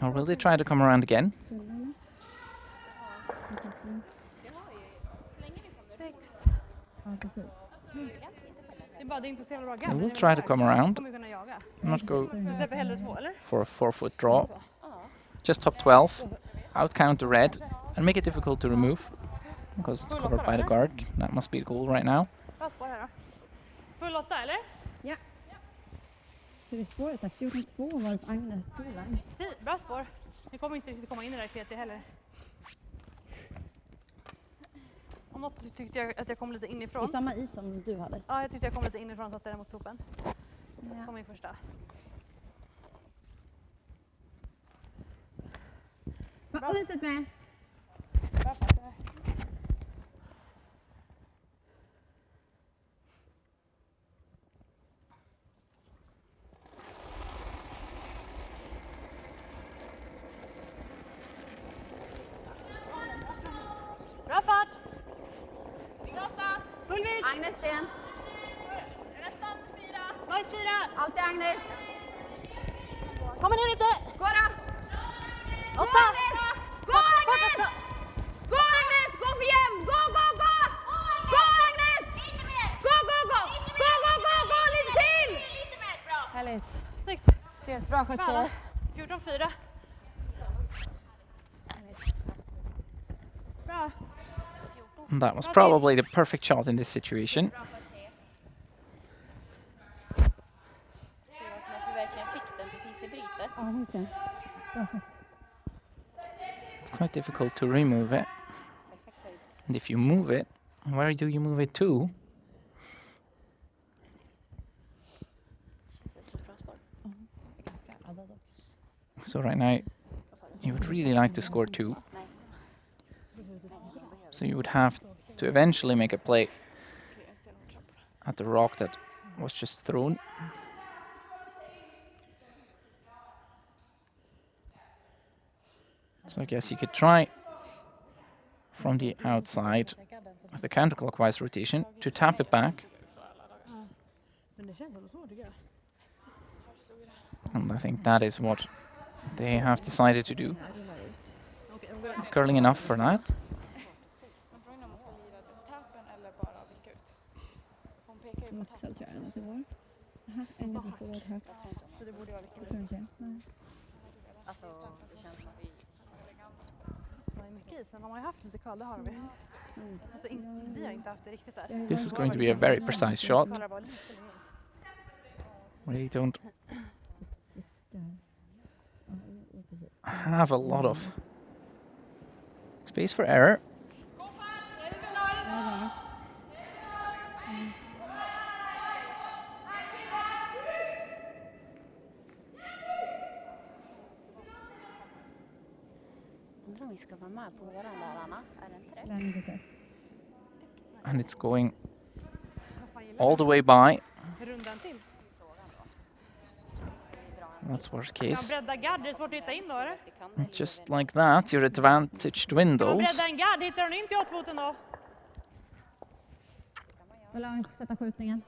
Or will they try to come around again? 6. Ja, precis. Det är bara det är inte så jävla bra They gam. will try to come around. Kommer kunna jaga. Not go Du släpper hellre 2 eller? for a 4-foot draw. Just top 12. Outcount the red and make it difficult to remove because it's covered by the guard. That must be the goal right now. Pass på här då. Full 8 eller? Ja. Hur är spåret där? 14-2 var det Agnes Tolan. Bra spår. Vi kommer inte riktigt komma in i det där KT heller. Om något så tyckte jag att jag kom lite inifrån. I samma is som du hade? Ja, jag tyckte jag kom lite inifrån och satte den mot sopen. Ja. Kom in första. Vad unset med? Bra fart där. Bra fart! Full vid! Agnes Sten. Nästan 4. Långt 4! Alltid Agnes. Kommer ner lite! Gå då! 8! Gå Agnes! Gå Agnes! Gå för jämn! Gå! Gå Agnes! Lite mer. Gå! Lite mer. Gå lite till! Lite mer. Bra. Härligt. Snyggt! Bra skött tjejer. 14-4. Bra. And that was probably the perfect shot in this situation. Det var som att vi verkligen fick den precis i brytet. Ja, verkligen. Bra skött. It's quite difficult to remove it. Perfekt höjd. And if you move it, where do you move it to? Känns som ett bra spår. Ganska adda dock. So right now, you would really like to score 2. Nej. So you would have to eventually make a play at the rock that was just thrown. So I guess you could try from the outside with the counterclockwise rotation to tap it back. Men det känns ändå svårt tycker jag. And I think that is what they have decided to do. Okej, de går It's curling enough for that. Men frågan är om man ska lira tappen eller bara vika ut. Hon pekar ju på Maxad tror jag att det var. Aha, en liten forward högt. så det borde vara Jag vilket. tror inte. Nej. Alltså, det känns som att vi... Det är mycket is, men de har ju haft lite kall, det har de ju. Alltså, vi har inte haft det riktigt där. This is going to be a very precise shot. Kollar bara lite längre in. We don't Ja, precis. have a lot of space for error. Undrar om vi ska vara med på våran där, Anna. Är den träff? Lär inte träff. And it's going Vad fan gillar all the way by. rundan till? That's worst Kan case. bredda gard, det är svårt att hitta in då eller? Vi kan And just like that, your advantage Kan man dwindles. bredda en gard, hittar hon in till 8-foten då? Vill han sätta skjutningen?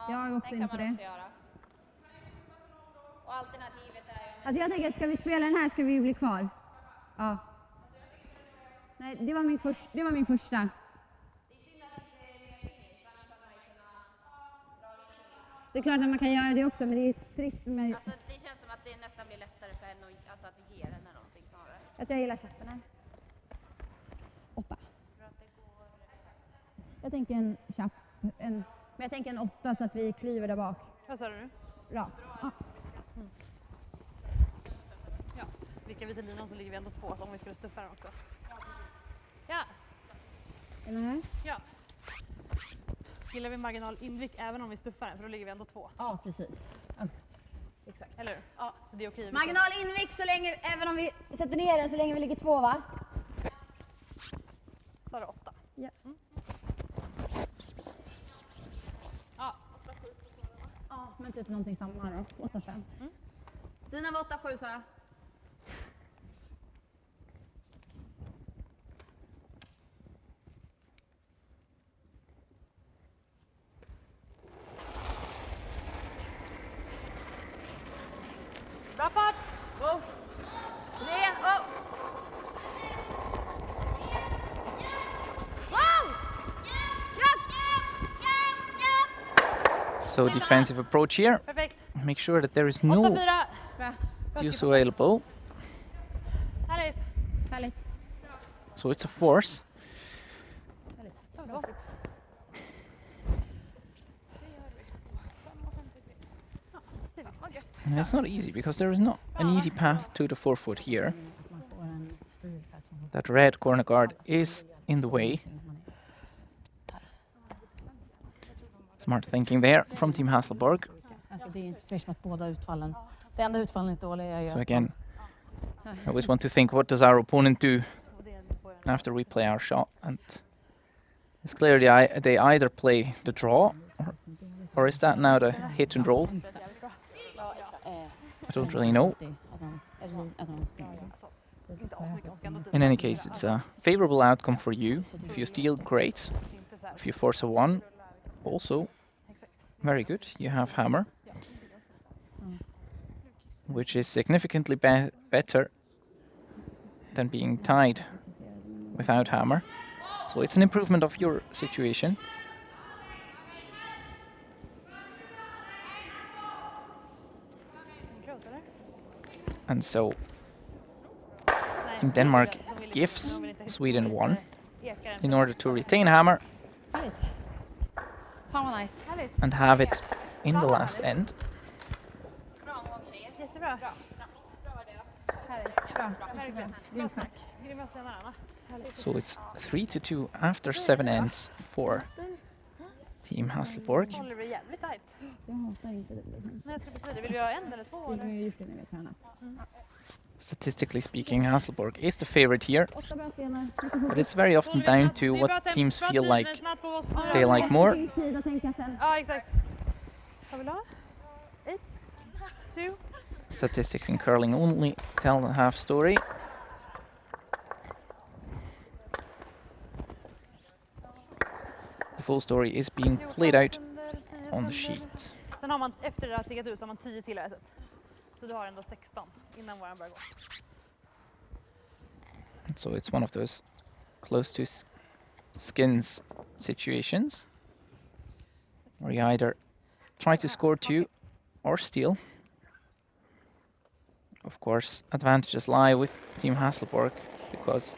Jag är också den inne kan på man det. också göra. Och alternativet är ju... Alltså jag tänker att ska vi spela den här ska vi ju bli kvar. Ja. Nej, det var min första. Det är klart att man kan göra det också, men det är trist med... Alltså det känns som att det nästan blir lättare för henne alltså att vi ger henne någonting snarare. Jag tror jag gillar chappen här. 8. För att det går... Jag tänker en chapp. Men jag tänker en 8 så att vi kliver där bak. Vad sa du nu? Bra. Ja. Ja, vickar vi till linan så ligger vi ändå 2 om vi skulle stuffa den också. Ja, Den här? ja. Gillar vi marginal invick även om vi stuffar den för då ligger vi ändå 2. Ja, precis. Ja. Exakt. Eller hur? Ja, så det är okej. Marginal invick så länge, även om vi sätter ner den så länge vi ligger 2 va? Så är det 8. Ja. Ja, Ja, men typ någonting samma då. 8-5. Dina var 8-7 Sara. bra fart! Go! 3, upp! Wow! So defensive approach here. Perfekt. Make sure that there is no 8-4. Bra. use available. Härligt. Härligt. So it's a force. And it's not easy because there is not an easy path to the forefoot here. That red corner guard is in the way. Smart thinking there from Team Hasselborg. Alltså det är inte för att båda utfallen. Det enda utfallet dåliga är ju. So again, I always want to think, what does our opponent do after we play our shot? And it's clear they either play the draw, or is that now the hit and roll? I don't really know. In any case, it's a favorable outcome for you. If you steal, great. If you force a 1, also very good. You have hammer, which is significantly better than being tied without hammer. So it's an improvement of your situation. And so Team Denmark gives Sweden 1 in order to retain hammer and have it in the last end. So it's 3-2 after 7 ends for Team Hasselborg. Statistically speaking, Hasselborg is the favorite here, but it's very often down to what teams feel like they like more. Statistics in curling only tell the half story. The full story is being played out on the sheet. Sen har man efter det har tiggat ut så har man 10 till i set. Så du har ändå 16 innan våran börjar gå. So it's one of those close to skins situations where you either try to score 2 or steal. Of course, advantages lie with Team Hasselborg because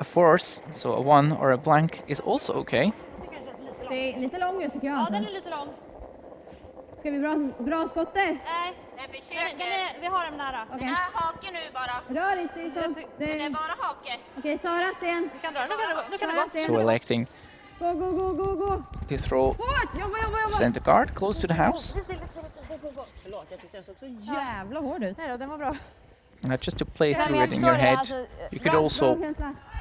a force, so a 1 or a blank, is also okay. Det är lite lång ut tycker jag. Ja, den är lite lång. Ska vi bra skotte? Nej, vi har den nära. Den är hake nu bara. Rör inte så. Det är bara hake. Okej, Sara Sten. Vi kan dra. Nu kan det gå. So electing Gå. to throw center guard close to the house. Förlåt, jag tyckte den såg så jävla hård ut. Nej då, den var bra. Just to play through it in your head, you could also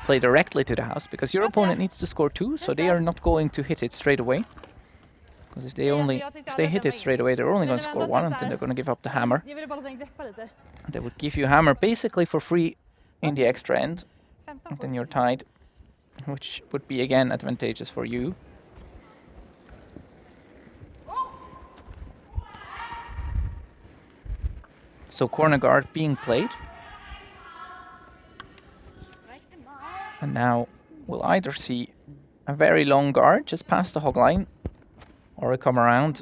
play directly to the house because your opponent needs to score 2, so they are not going to hit it straight away. Because if they hit it straight away, they're only going to score 1 and then they're going to give up the hammer. And they would give you hammer basically for free in the extra end, and then you're tied, which would be again advantageous for you. So corner guard being played. And now we'll either see a very long guard just past the hog line, or a come around.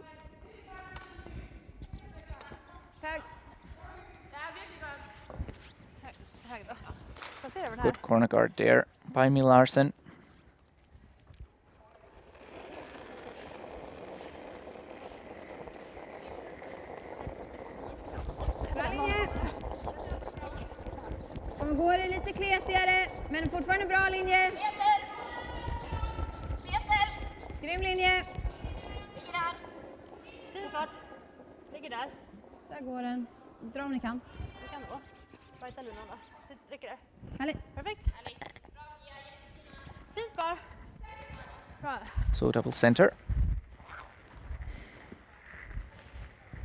Good corner guard there by Larsen. Nu går det lite kletigare, men fortfarande bra linje. Peter! Grym linje. Ligger där. Fin fart. Ligger där. Där går den. Dra om ni kan. Det kan gå. Fighta linan då. Räcker det? Härligt. Perfekt. Fint bara. Bra. So double center.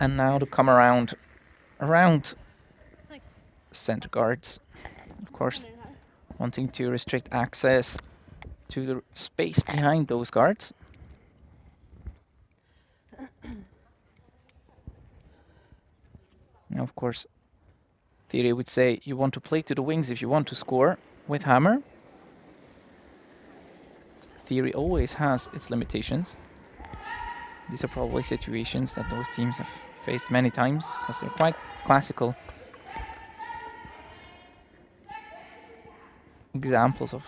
And now to come around center guards. Of course, wanting to restrict access to the space behind those guards. Now, of course, theory would say you want to play to the wings if you want to score with hammer. Theory always has its limitations. These are probably situations that those teams have faced many times because they're quite classical examples of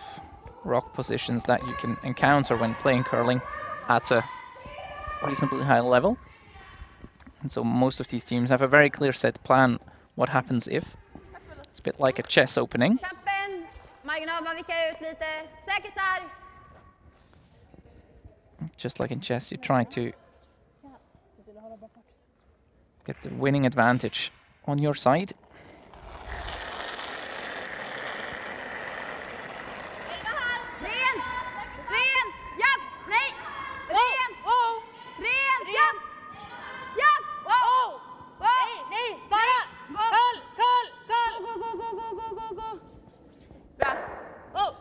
rock positions that you can encounter when playing curling at a reasonably high level. And so most of these teams have a very clear set plan what happens if. It's a bit like a chess opening. Chappen, marginal bara vickar ut lite. Säker sarg. Just like in chess, you try to get the winning advantage on your side. Rent! Rent! Japp! Nej! Rent! Rent! Japp! Japp! Wow! Nej! Sara! Kull! Gå! Bra.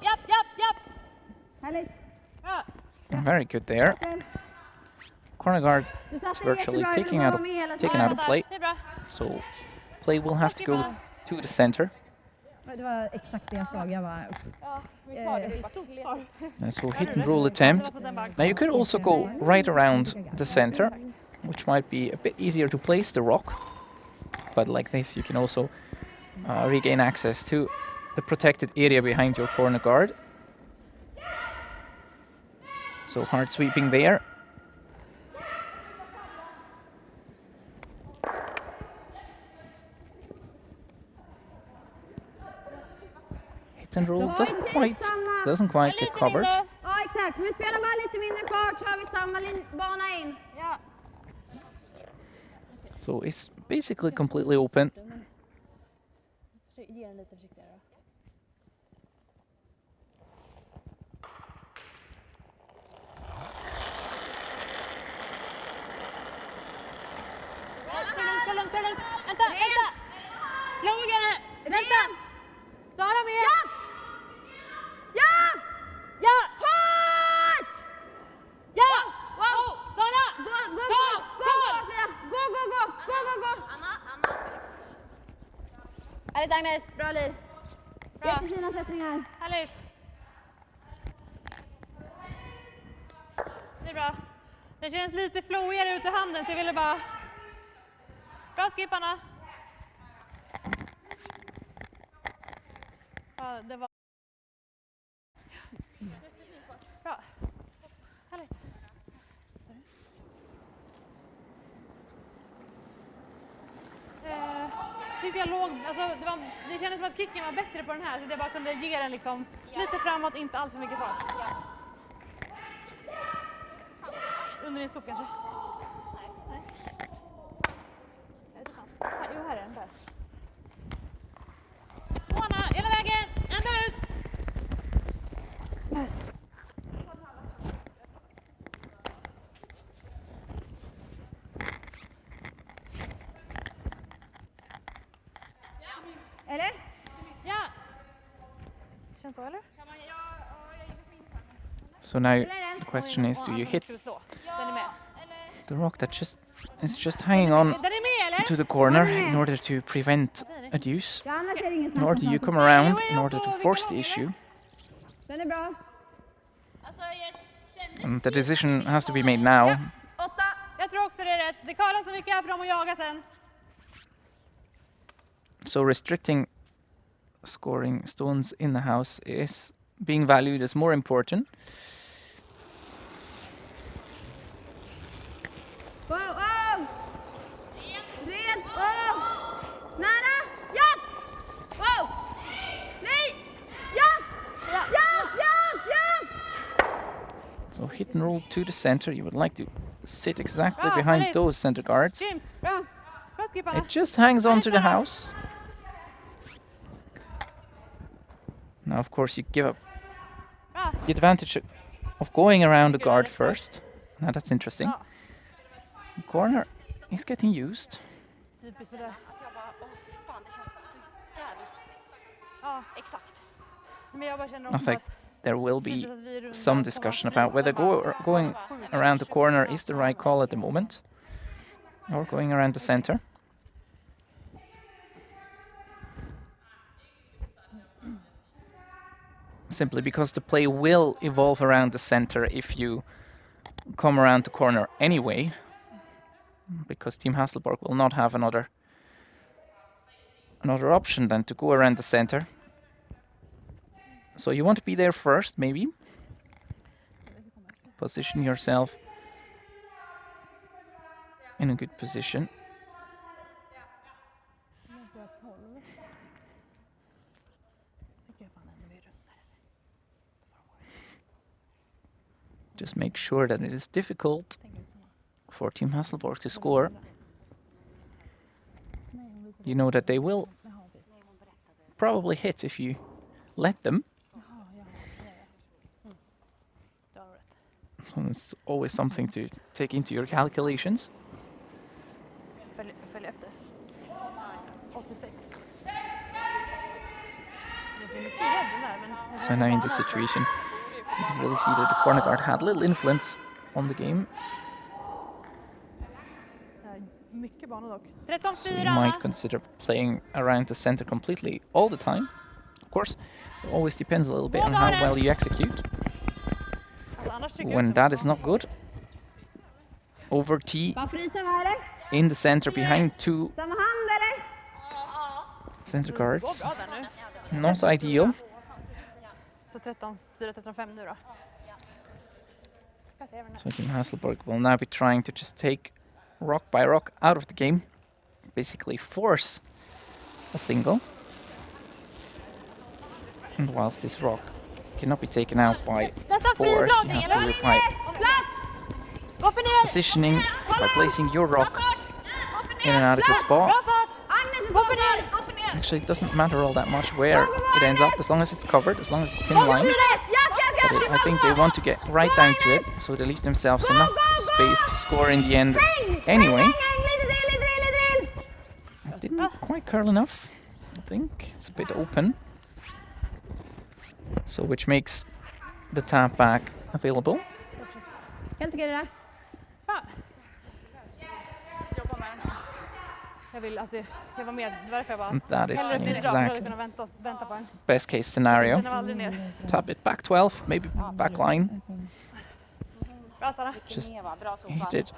Japp! Härligt. Bra. Very good there. Corner guard is virtually taken out of play. Det är bra. So play will have to go to the center. Det var exakt det jag sa. Jag var... Ja, vi sa det. Vi bara tog And so hit and roll attempt. Now you could also go right around the center, which might be a bit easier to place the rock. But like this, you can also regain access to the protected area behind your corner guard. So hard sweeping there. Hit and roll doesn't quite get covered. Ja, exakt. Men vi spelar bara lite mindre fart så har vi samma bana in. Ja. So it's basically completely open. Ge den lite försiktigare. Ta lugnt. Vänta! Plogen! Vänta! Sara med! Ja! Hårt! Ja! Wow! Sara! Gå! Anna. Härligt Agnes, bra lir. Bra. Mycket fina sättningar. Härligt. Det är bra. Det känns lite flowigare ut i handen så jag ville bara... Bra skip Anna. Ja, det var... Bra. Härligt. Tyckte jag låg, alltså det kändes som att kicken var bättre på den här så jag bara kunde ge den liksom lite framåt, inte alls för mycket fart. Under din stopp kanske? Nej. Jo, här är den där. Anna, hela vägen! Ända ut! Eller? Ja! Känns så, eller? So now the question is, do you hit Den är med. the rock that is just hanging on Den är med, eller? to the corner in order to prevent a deuce? Ja, annars är det ingen Or do you come around in order to force the issue? Den är bra. Alltså jag kände... And the decision has to be made now. 8. Jag tror också det är rätt. Det kallas så mycket här för dem att jaga sen. So restricting scoring stones in the house is being valued as more important. Wow! Rent! Wow! Nära! Ja! Wow! Nej! Ja! So hit and roll to the center. You would like to sit exactly Ah, behind härligt. those center guards. Grymt. Bra. Bra skip Anna. It just hangs on to the house. Now, of course, you give up Bra. the advantage of going around the guard first. Now that's interesting. Ja. The corner is getting used. Typiskt sådär. Att jag bara, fan det känns så jävligt. Ja, Exakt. men jag bara känner I också think att there will typiskt be att vi rundar some så discussion bara about whether frisar going bara. around the corner is the right call at the moment, or going around the center. Simply because the play will evolve around the center if you come around the corner anyway, because Team Hasselborg will not have another option than to go around the center. So you want to be there first, maybe. Position yourself in a good position. Just make sure that it is difficult for Team Hasselborg to score. You know that they will probably hit if you let them. So it's always something to take into your calculations. So now in this situation, you can really see that the corner guard had little influence on the game. So you might consider playing around the center completely all the time. Of course, it always depends a little bit on how well you execute. When that is not good, over T in the center behind two center guards. Not ideal. So Team Hasselborg will now be trying to just take rock by rock out of the game. Basically force a single. And whilst this rock cannot be taken out by force, you have to do it by positioning, by placing your rock in an adequate spot. Actually, it doesn't matter all that much where it ends up, as long as it's covered, as long as it's in line. But I think they want to get right down to it, so they leave themselves enough space to score in the end anyway. It didn't quite curl enough, I think. It's a bit open. So which makes the tap back available. Helt okej det där. Jag var med, därför jag bara that is the exact vänta på den. best case scenario. Tap it back 12, maybe back line. Just hit it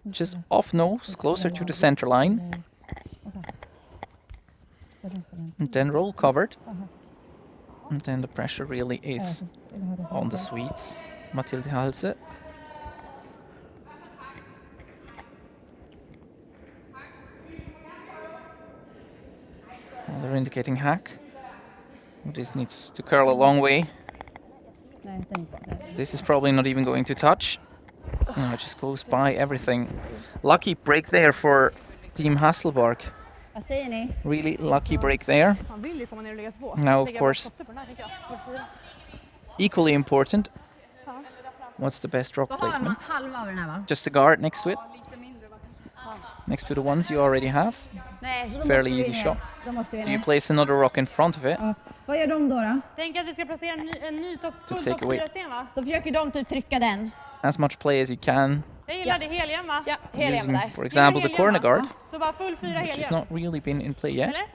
just off nose, closer to the center line. And then roll covered. And then the pressure really is on the Swedes. Mathilde Halse. They're indicating hack. This needs to curl a long way. This is probably not even going to touch. No, it just goes by everything. Lucky break there for Team Hasselborg. Really lucky break there. Now, of course, equally important. What's the best rock placement? Just a guard next to it. Next to the ones you already have. It's a fairly easy shot. Do you place another rock in front of it? Vad gör de då? Tänk att vi ska placera en ny topp 4-sten, va? Då försöker de typ trycka den. As much play as you can. Jag gillar det helgen, va? Ja, helgen där. For example, the corner guard, Så bara full 4 helgen. which has not really been in play yet. Eller?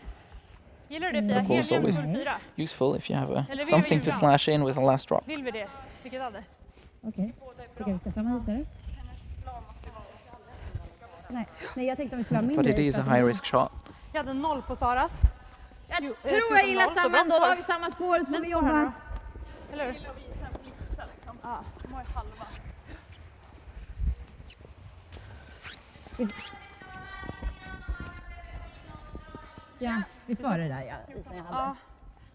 Gillar du det? Of course, Helgen always full 4. useful if you have something to slash in with a last rock. Vill vi det? Vilket av det? Okej. Tycker vi ska samma hit, eller? Nej, jag tänkte om vi skulle ha mindre. But it is a high risk shot. Jag hade 0 på Saras. Jag tror jag gillar samma ändå. Då har vi samma spår, så får vi jobba. Eller hur? Ja, de har ju halva. Ja, vi var det där isen jag hade.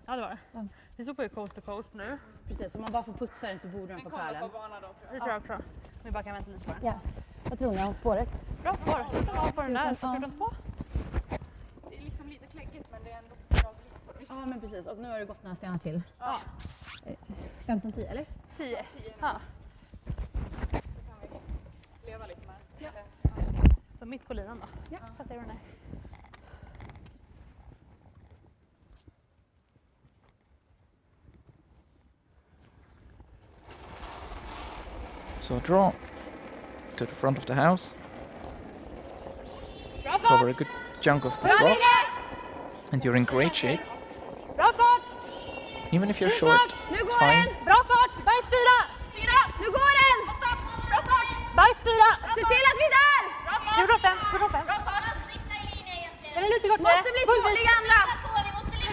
Ja, det var det. Ja. Vi står på coast to coast nu. Precis, om man bara får putsa den så borde den få pärlen. Vi tror. Vi bara kan vänta lite på den. Ja. Vad tror ni om spåret? Bra spår. Ja, på den där. 14-2. Det är liksom lite kläckigt, men det är ändå bra glid. Ja, men precis. Och nu har det gått några stenar till. Ja. 15-10, eller? 10. Ja. Då kan vi leva lite med. Ja. Så mitt på linan då. Ja. Vad säger du den där? So draw to the front of the house. Cover a good chunk of this rock. And you're in great shape. Bra fart! Even if you're short, Nu it's går fine. den! Bra fart! Bite 4! Nu går den! Bra fart! Bite 4! Se till att vi är där! 14-5. Är det lite kortare? Måste bli 2, ligga andra!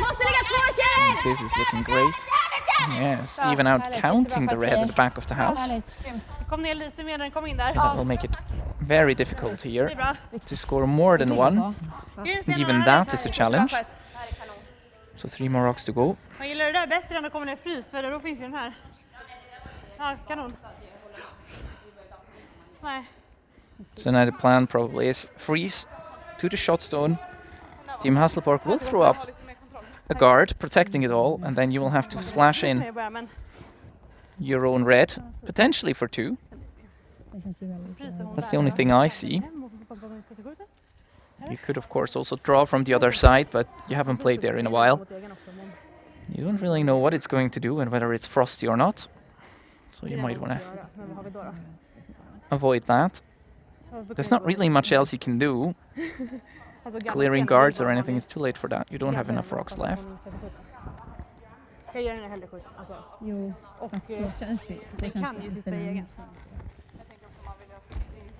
Måste ligga 2 tjejer! This is looking great. Yes, even out counting the red at the back of the house. Kom ner lite mer när den kom in där. So that will make it very difficult here to score more than one. Even that is a challenge. So 3 more rocks to go. Man gillar det där bättre än att komma ner frys, för då finns ju den här. Ja, kanon. Nej. So now the plan probably is freeze to the shot stone. Team Hasselborg will throw up a guard protecting it all, and then you will have to slash in your own red, potentially for 2. That's the only thing I see. You could of course also draw from the other side, but you haven't played there in a while. You don't really know what it's going to do and whether it's frosty or not. So you might want to avoid that. There's not really much else you can do. Clearing guards or anything, it's too late for that. You don't have enough rocks left.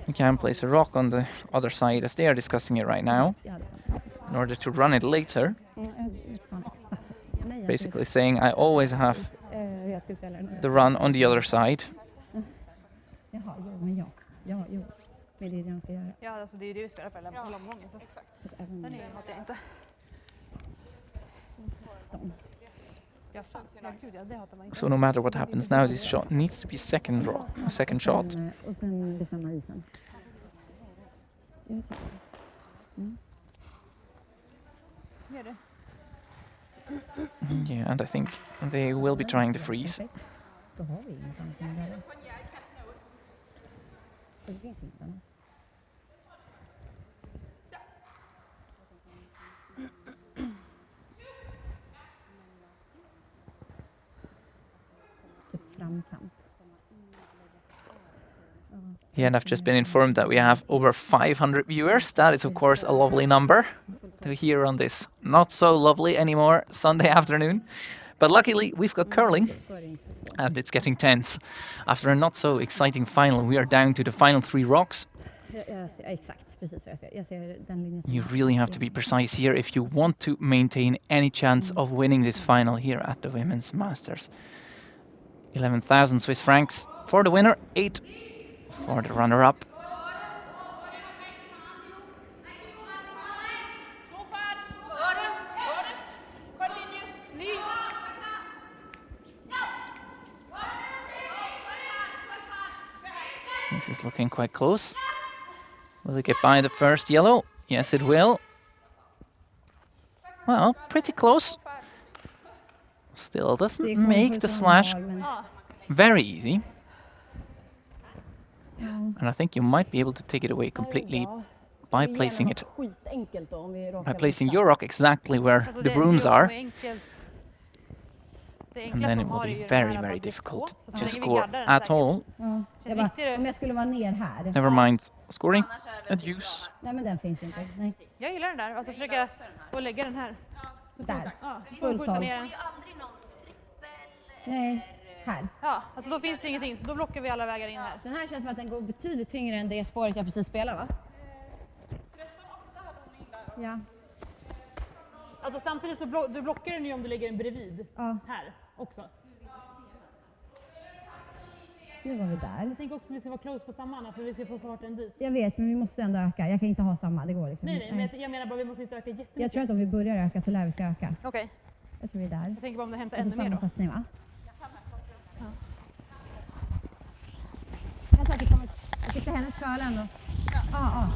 You can place a rock on the other side as they are discussing it right now in order to run it later. Basically saying I always have the run on the other side. Ja, alltså det är det vi spelar för hela omgången. Den hatar jag inte. So no matter what happens now, this shot needs to be second shot. Yeah, and I think they will be trying to freeze. Yeah, and I've just been informed that we have over 500 viewers. That is, of course, a lovely number to hear on this not so lovely anymore Sunday afternoon. But luckily, we've got curling, and it's getting tense. After a not so exciting final, we are down to the final 3 rocks. You really have to be precise here if you want to maintain any chance of winning this final here at the Women's Masters. 11,000 Swiss francs for the winner, 8 for the runner-up. This is looking quite close. Will it get by the first yellow? Yes, it will. Well, pretty close. Still doesn't make the slash very easy. And I think you might be able to take it away completely by placing it. By placing your rock exactly where the brooms are. And then it will be very, very difficult to score at all. Never mind scoring a deuce. Jag gillar den där, alltså försöka att lägga den här. Där, fulltal. Nej, här. Ja, alltså då finns det ingenting, så då blockar vi alla vägar in här. Den här känns som att den går betydligt tyngre än det spåret jag precis spelar, va? Ja. Alltså samtidigt så du blockar den ju om du lägger den bredvid här också. Nu var vi där. Jag tänker också att vi ska vara close på samma för vi ska få farten dit. Jag vet, men vi måste ändå öka. Jag kan inte ha samma, det går liksom. Nej, men jag menar bara vi måste inte öka jättemycket. Jag tror att om vi börjar öka så lär vi ska öka. Okej. Jag tror vi är där. Jag tänker bara om det hämtar ännu mer då. Sättning, va? Ja. Jag tror att det kommer... Jag tyckte hennes curl ändå. Ja.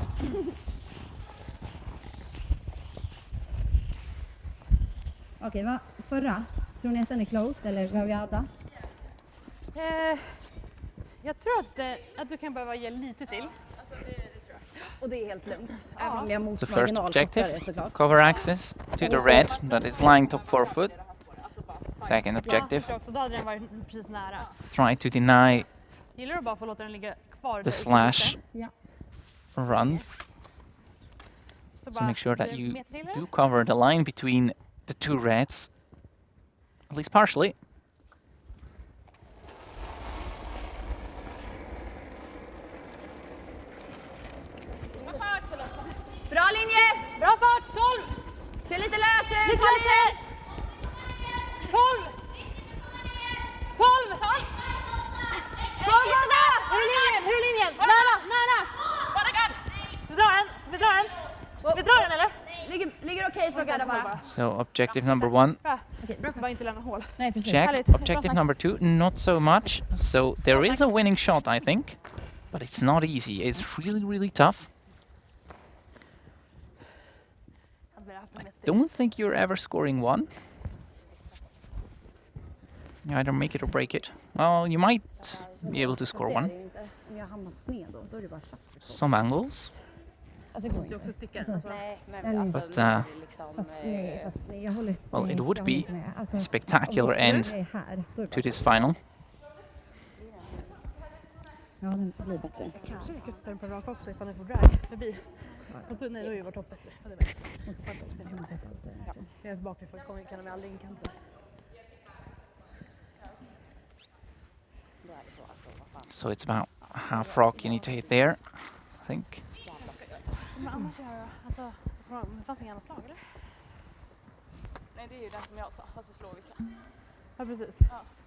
Okej, vad förra? Tror ni att den är close eller vad vi hade? Jag tror att du kan behöva ge lite till. Alltså det tror jag. Och det är helt lugnt. Även om jag mot The first objective, cover access to the red that is lying top 4 foot. Second objective, Så då hade den varit precis nära. try to deny Gillar du bara få låta den ligga kvar the slash run. So make sure that you do cover the line between the 2 reds, at least partially. Bra linje! Bra fart! 12! Se lite lös ut! 12! 12! Gå! Hur är linjen? Nära! So objective number 1 Bara inte lämna hål. Nej, precis. check. Härligt. Objective number 2 not so much. So there is a winning shot, I think, but it's not easy. It's really tough. I don't think you're ever scoring 1. You either make it or break it. Well, you might be able to score 1. Om jag hamnar sned då är det bara tjack. Some angles. Alltså, det går inte. Också sticka. Nej, men Eller- alltså But, nu är det liksom... Fast nej, jag håller... Well, it would jag be håller inte med. Alltså, a spectacular om end jag är här, då är det to bara this tjack. final. Ja, den blir bättre. Kanske vi kan sätta den på rak också ifall den får drag förbi. Fast nej, då är ju vårt hopp bättre. Ja, det är bättre. Måste få ett toppställ. Kan man sätta lite... Deras bakifrån kan de aldrig inkanta. So it's about half rock you need to hit there, I think. Men annars gör alltså, det fanns inga andra slag eller? Nej, det är ju den som jag sa, alltså slå vilka. Ja, precis.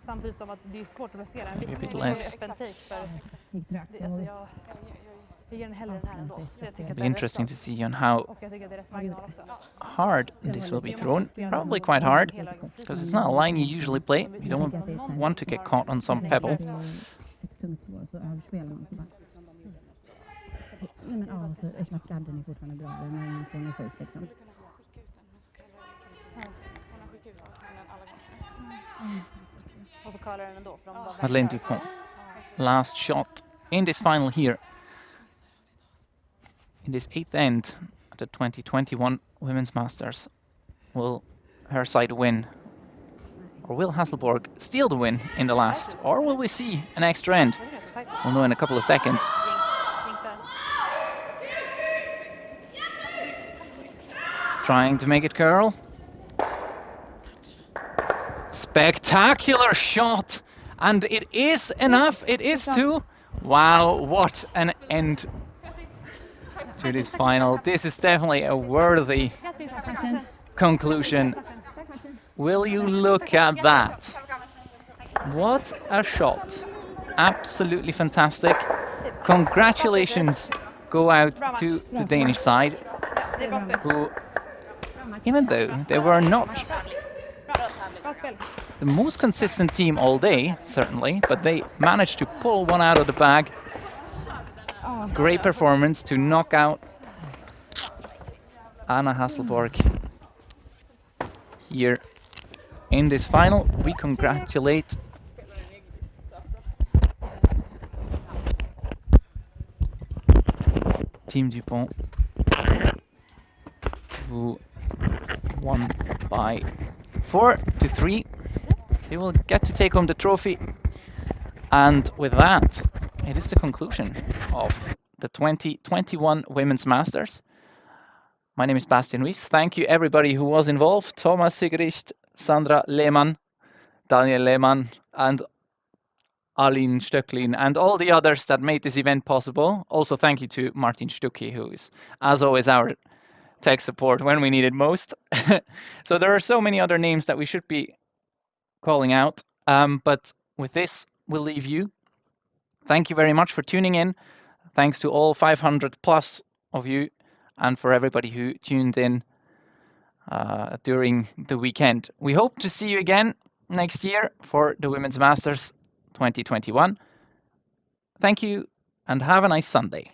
Samtidigt som att det är svårt att prestera en Maybe a bit liten less. öppen take för Gick rakt. det, alltså jag ger den hellre den här ändå. Så jag tycker att It'll det be är interesting rätt to see on how och jag tycker att det är rätt marginal också. hard this will be thrown. Probably quite hard, because it's not a line you usually play. You don't want to get caught on some pebble. Ett tungt svar så överspelar man så bara... Nej men ja, så eftersom att gadden är fortfarande bra, den är ingen från en skit liksom. Och så kallar den ändå. För de bara Madeleine Dupont, last shot in this final here. In this 8th end at the 2021 Women's Masters. Will her side win? Or will Hasselborg steal the win in the last? Or will we see an extra end? We'll know in a couple of seconds. Trying to make it curl. Spectacular shot! And it is enough, it is 2. Wow, what an end to this final. This is definitely a worthy conclusion. Will you look at that? What a shot. Absolutely fantastic. Congratulations go out to the Danish side, who, even though they were not the most consistent team all day, certainly, but they managed to pull one out of the bag. Great performance to knock out Anna Hasselborg here in this final. We congratulate Team Dupont, who won by 4-3. They will get to take home the trophy. And with that, it is the conclusion of the 2021 Women's Masters. My name is Bastian Weiss. Thank you everybody who was involved. Thomas Sigrist, Sandra Lehmann, Daniel Lehmann, and Aline Stöcklin, and all the others that made this event possible. Also thank you to Martin Stucki, who is, as always, our tech support when we need it most. So there are so many other names that we should be calling out. But with this, we'll leave you. Thank you very much for tuning in. Thanks to all 500 plus of you, and for everybody who tuned in during the weekend. We hope to see you again next year for the Women's Masters 2021. Thank you, and have a nice Sunday.